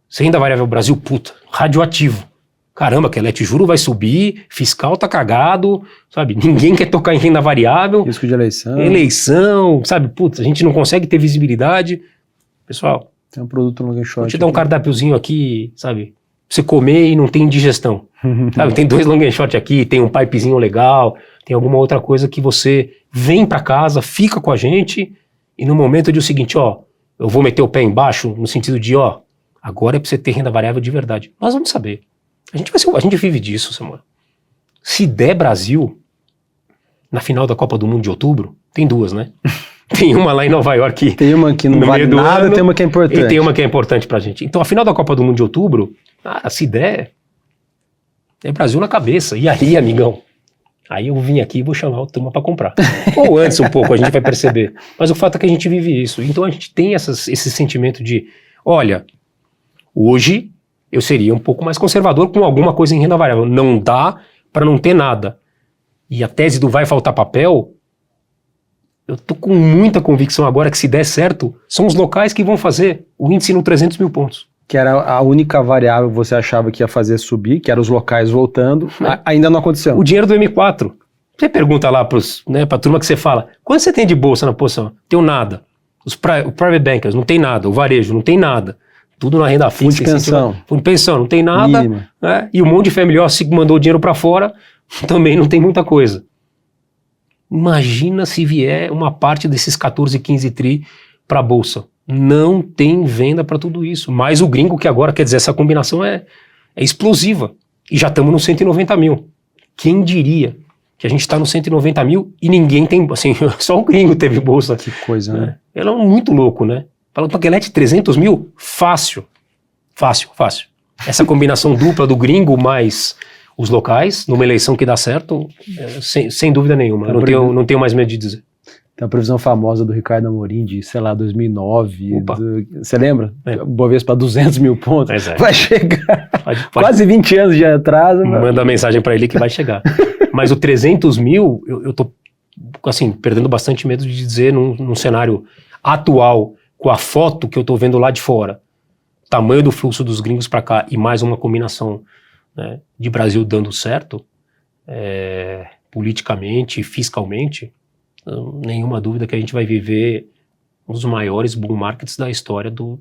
S6: se renda variável Brasil, puta, radioativo. Caramba, Kelete, juro vai subir, fiscal tá cagado, sabe? Ninguém quer tocar em renda variável.
S5: Risco de eleição.
S6: Eleição, sabe? Putz, a gente não consegue ter visibilidade. Pessoal,
S5: tem um produto long short.
S6: Vou te dar um cardápiozinho aqui, sabe? Pra você comer e não tem indigestão. Sabe? Tem 2 long short aqui, tem um pipezinho legal, tem alguma outra coisa que você vem pra casa, fica com a gente e no momento de o seguinte, ó, eu vou meter o pé embaixo no sentido de, ó, agora é pra você ter renda variável de verdade. Nós vamos saber. A gente vive disso, Samuel. Se der Brasil, na final da Copa do Mundo de outubro, tem 2, né? Tem uma lá em Nova York.
S5: Tem uma que não vale nada, tem uma que é importante.
S6: E tem uma que é importante pra gente. Então a final da Copa do Mundo de outubro, se der, é Brasil na cabeça. E aí, amigão? Aí eu vim aqui e vou chamar o turma pra comprar. Ou antes um pouco, a gente vai perceber. Mas o fato é que a gente vive isso. Então a gente tem esse sentimento de, olha, hoje eu seria um pouco mais conservador com alguma coisa em renda variável. Não dá para não ter nada. E a tese do vai faltar papel Eu tô com muita convicção agora que se der certo, são os locais que vão fazer o índice no 300 mil pontos.
S5: Que era a única variável que você achava que ia fazer subir, que eram os locais voltando, ainda não aconteceu.
S6: O dinheiro do M4. Você pergunta lá pra turma que você fala, quanto você tem de bolsa na posição? Tenho nada. O private bankers, não tem nada. O varejo, não tem nada. Tudo na renda fixa.
S5: Fundo de pensão.
S6: Fundo de pensão, não tem nada. Né? E um monte de family office que mandou o dinheiro pra fora, também não tem muita coisa. Imagina se vier uma parte desses 14, 15 tri pra bolsa. Não tem venda para tudo isso. Mas o gringo que agora, quer dizer, essa combinação é explosiva. E já estamos no 190 mil. Quem diria que a gente está no 190 mil e ninguém tem, assim, só o gringo teve bolsa.
S5: Que coisa, né?
S6: Ela é muito louco, né? Fala para Paquelete, 300 mil? Fácil. Fácil. Essa combinação dupla do gringo mais os locais, numa eleição que dá certo, sem dúvida nenhuma. Eu não tenho mais medo de dizer.
S5: Tem a previsão famosa do Ricardo Amorim de, sei lá, 2009. Você lembra? Bovespa 200 mil pontos. Vai chegar. Pode. Quase 20 anos de atraso.
S6: Manda mensagem para ele que vai chegar. Mas o 300 mil, eu tô, assim, perdendo bastante medo de dizer num cenário atual, com a foto que eu tô vendo lá de fora, tamanho do fluxo dos gringos para cá e mais uma combinação, né, de Brasil dando certo, politicamente, fiscalmente, nenhuma dúvida que a gente vai viver um dos maiores bull markets da história do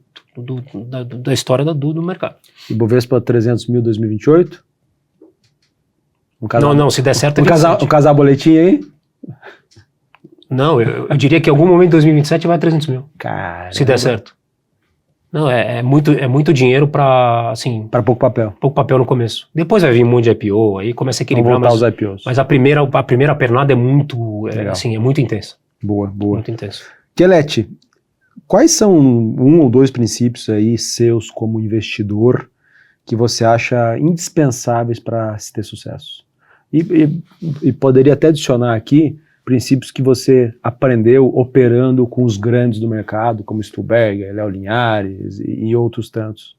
S6: mercado. E
S5: Bovespa 300 mil 2028?
S6: Não, se der certo...
S5: Um casal boletim aí?
S6: Não, eu diria que em algum momento em 2027 vai 300 mil.
S5: Caramba.
S6: Se der certo. Não, é muito dinheiro para, assim...
S5: Para pouco papel.
S6: Pouco papel no começo. Depois vai vir um monte de IPO, aí começa a equilibrar.
S5: Vão voltar os IPOs.
S6: Mas a primeira pernada é muito, assim, é muito intensa.
S5: Boa.
S6: Muito intensa.
S5: Quelete, quais são um ou dois princípios aí seus como investidor que você acha indispensáveis para se ter sucesso? E poderia até adicionar aqui princípios que você aprendeu operando com os grandes do mercado, como Stuhlberger, Léo Linhares e outros tantos.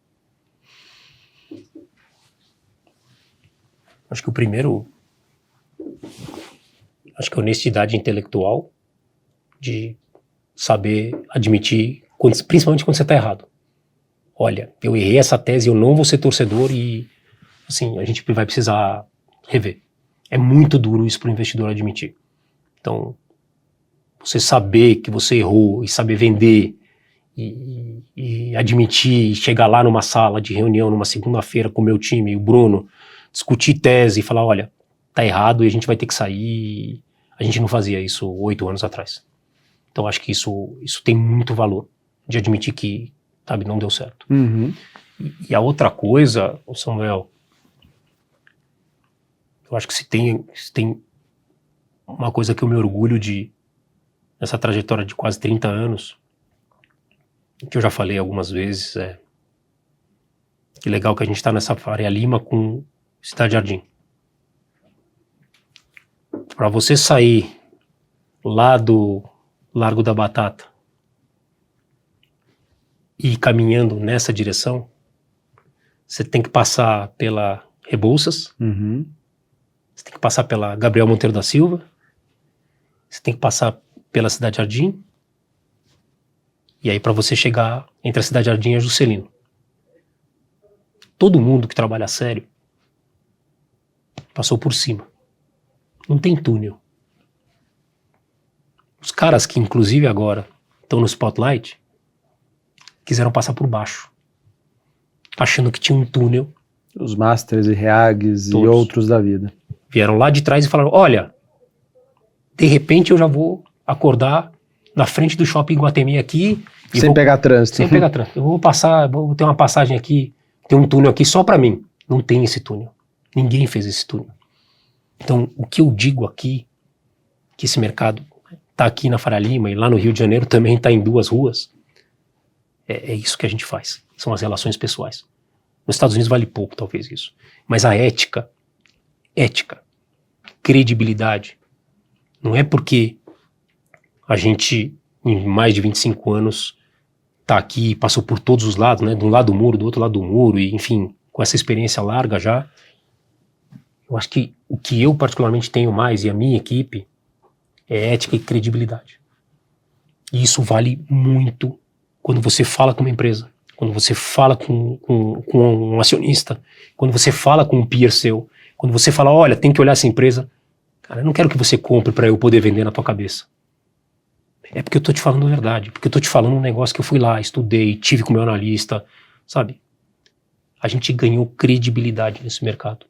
S6: Acho que o primeiro, honestidade intelectual, de saber admitir, principalmente quando você está errado. Olha, eu errei essa tese, eu não vou ser torcedor e, assim, a gente vai precisar rever. É muito duro isso para o investidor admitir. Então, você saber que você errou e saber vender e admitir, e chegar lá numa sala de reunião, numa segunda-feira com o meu time e o Bruno, discutir tese e falar, olha, tá errado e a gente vai ter que sair. A gente não fazia isso 8 anos atrás. Então, acho que isso tem muito valor, de admitir que, sabe, não deu certo.
S5: Uhum.
S6: E a outra coisa, Samuel, eu acho que se tem uma coisa que eu me orgulho nessa trajetória de quase 30 anos, que eu já falei algumas vezes, que legal que a gente está nessa Faria Lima com Cidade Jardim. Para você sair lá do Largo da Batata e ir caminhando nessa direção, você tem que passar pela Rebouças, você tem que passar pela Gabriel Monteiro da Silva, você tem que passar pela Cidade Jardim, e aí para você chegar entre a Cidade Jardim e a Juscelino. Todo mundo que trabalha sério passou por cima. Não tem túnel. Os caras que inclusive agora estão no spotlight quiseram passar por baixo, achando que tinha um túnel.
S5: Os Masters e Reags e outros da vida.
S6: Vieram lá de trás e falaram, olha, de repente eu já vou acordar na frente do shopping Iguatemi aqui.
S5: Sem pegar trânsito.
S6: Sem pegar trânsito. Eu vou ter uma passagem aqui, tem um túnel aqui só pra mim. Não tem esse túnel. Ninguém fez esse túnel. Então, o que eu digo aqui, que esse mercado tá aqui na Faria Lima e lá no Rio de Janeiro também tá em 2 ruas, é isso que a gente faz. São as relações pessoais. Nos Estados Unidos vale pouco, talvez, isso. Mas a ética, credibilidade, não é porque a gente, em mais de 25 anos, tá aqui, passou por todos os lados, né? De um lado do muro, do outro lado do muro, e enfim, com essa experiência larga já. Eu acho que o que eu particularmente tenho mais, e a minha equipe, é ética e credibilidade. E isso vale muito quando você fala com uma empresa, quando você fala com um acionista, quando você fala com um peer seu, quando você fala, olha, tem que olhar essa empresa. Cara, eu não quero que você compre para eu poder vender na tua cabeça. É porque eu tô te falando a verdade, porque eu tô te falando um negócio que eu fui lá, estudei, tive com o meu analista, sabe? A gente ganhou credibilidade nesse mercado.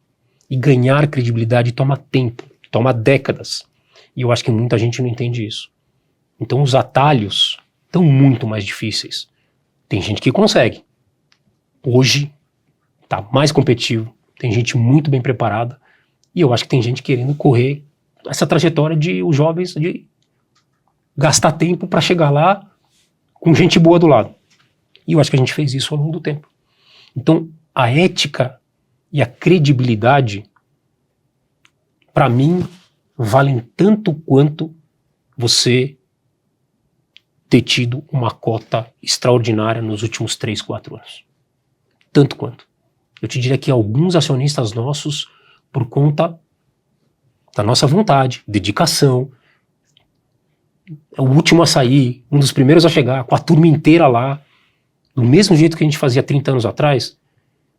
S6: E ganhar credibilidade toma tempo, toma décadas. E eu acho que muita gente não entende isso. Então os atalhos estão muito mais difíceis. Tem gente que consegue. Hoje tá mais competitivo, tem gente muito bem preparada, e eu acho que tem gente querendo correr essa trajetória de os jovens de gastar tempo para chegar lá com gente boa do lado. E eu acho que a gente fez isso ao longo do tempo. Então, a ética e a credibilidade, para mim, valem tanto quanto você ter tido uma cota extraordinária nos últimos 3, 4 anos. Tanto quanto. Eu te diria que alguns acionistas nossos, por conta da nossa vontade, dedicação, é o último a sair, um dos primeiros a chegar, com a turma inteira lá, do mesmo jeito que a gente fazia 30 anos atrás,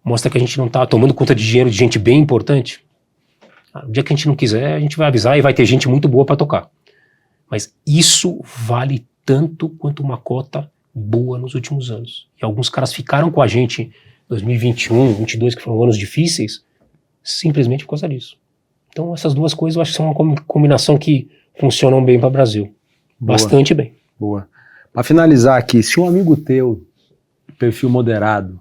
S6: mostra que a gente não está tomando conta de dinheiro de gente bem importante. O dia que a gente não quiser, a gente vai avisar e vai ter gente muito boa para tocar. Mas isso vale tanto quanto uma cota boa nos últimos anos. E alguns caras ficaram com a gente em 2021, 2022, que foram anos difíceis, simplesmente por causa disso. Então essas duas coisas eu acho que são uma combinação que funcionam bem para o Brasil.
S5: Boa.
S6: Bastante bem.
S5: Boa. Para finalizar aqui, se um amigo teu, perfil moderado,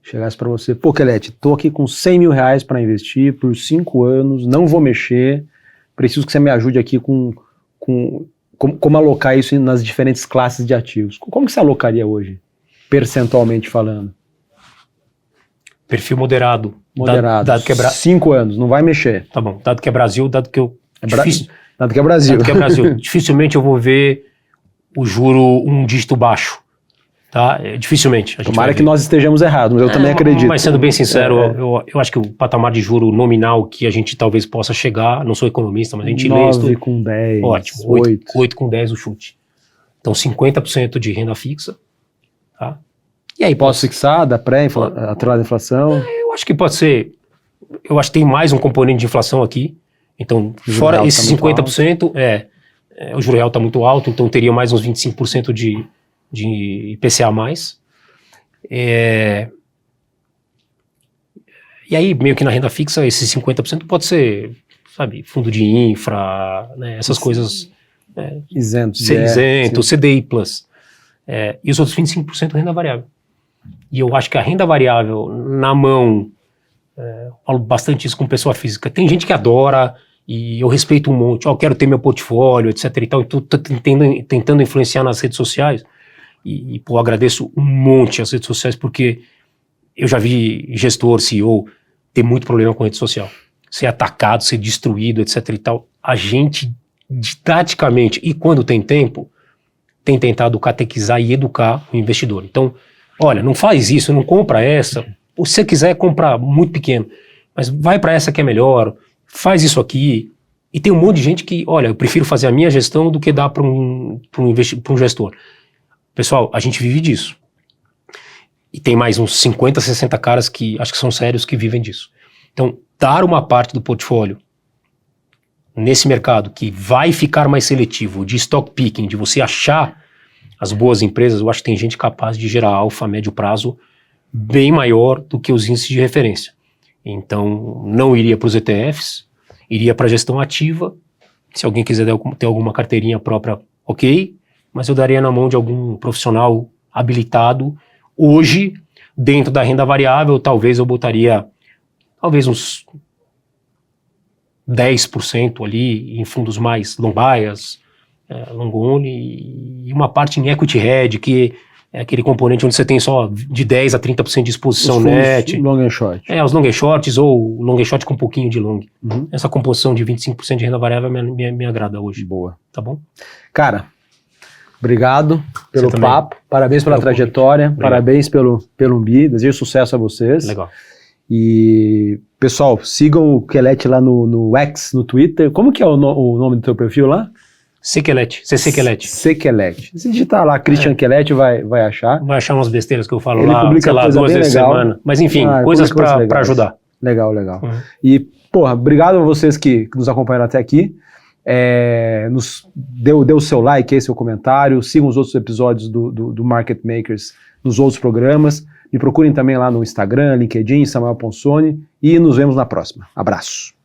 S5: chegasse para você, pô, Kelete, tô aqui com 100 mil reais para investir por 5 anos, não vou mexer, preciso que você me ajude aqui como alocar isso nas diferentes classes de ativos. Como que você alocaria hoje, percentualmente falando?
S6: Perfil moderado.
S5: Moderado.
S6: Dado que é
S5: 5 anos, não vai mexer.
S6: Tá bom. Dado que é Brasil, dado que eu...
S5: Dado que é Brasil.
S6: Dado que é Brasil. Dificilmente eu vou ver o juro um dígito baixo. Tá? Dificilmente.
S5: Tomara que nós estejamos errados, mas eu também acredito.
S6: Mas sendo bem sincero, eu acho que o patamar de juro nominal que a gente talvez possa chegar, não sou economista, mas a gente lê isso.
S5: 9 com 10.
S6: Ótimo. 8 com 10 o chute. Então 50% de renda fixa. Tá? E aí,
S5: pós-fixada, atrelada à inflação?
S6: Eu acho que pode ser. Eu acho que tem mais um componente de inflação aqui. Então, fora esses 50%, o juro real está muito alto, então teria mais uns 25% de IPCA a mais. E aí, meio que na renda fixa, esses 50% pode ser, sabe, fundo de infra, né, essas coisas.
S5: Isento,
S6: CDI Plus. E os outros 25% renda variável. E eu acho que a renda variável na mão, eu falo bastante isso com pessoa física, tem gente que adora, e eu respeito um monte, eu quero ter meu portfólio, etc e tal, então tô tentando influenciar nas redes sociais, e pô, agradeço um monte as redes sociais, porque eu já vi gestor, CEO, ter muito problema com rede social, ser atacado, ser destruído, etc e tal. A gente, didaticamente, e quando tem tempo, tem tentado catequizar e educar o investidor. Então, olha, não faz isso, não compra essa, ou se você quiser comprar muito pequeno, mas vai para essa que é melhor, faz isso aqui. E tem um monte de gente que, olha, eu prefiro fazer a minha gestão do que dar para um gestor. Pessoal, a gente vive disso. E tem mais uns 50, 60 caras que acho que são sérios que vivem disso. Então, dar uma parte do portfólio nesse mercado que vai ficar mais seletivo, de stock picking, de você achar as boas empresas, eu acho que tem gente capaz de gerar alfa a médio prazo bem maior do que os índices de referência. Então, não iria para os ETFs, iria para a gestão ativa. Se alguém quiser ter alguma carteirinha própria, ok, mas eu daria na mão de algum profissional habilitado. Hoje, dentro da renda variável, talvez eu botaria uns 10% ali em fundos mais long bias, long only, e uma parte em equity hedge, que é aquele componente onde você tem só de 10 a 30% de exposição net.
S5: Long and short.
S6: Os long and shorts ou long and short com um pouquinho de long. Essa composição de 25% de renda variável me agrada hoje.
S5: Boa.
S6: Tá bom?
S5: Cara, obrigado pelo papo, parabéns pela trajetória, parabéns pelo UMBI, desejo sucesso a vocês.
S6: Legal.
S5: E, pessoal, sigam o Kelete lá no X, no Twitter. Como que é o nome do teu perfil lá?
S6: Sequelete, Sequelete.
S5: Sequelete. Se digitar lá Christian Quelete, vai achar.
S6: Vai achar umas besteiras que eu falo
S5: Ele
S6: lá,
S5: publica
S6: sei lá,
S5: coisa
S6: 2
S5: bem
S6: vezes por
S5: legal.
S6: semana. Mas enfim,
S5: Ele
S6: coisas
S5: publica coisas
S6: pra
S5: legais.
S6: ajudar.
S5: Legal. E, porra, obrigado a vocês que nos acompanharam até aqui. Dê o seu like aí, seu comentário. Sigam os outros episódios do Market Makers nos outros programas. Me procurem também lá no Instagram, LinkedIn, Samuel Ponsoni. E nos vemos na próxima. Abraço.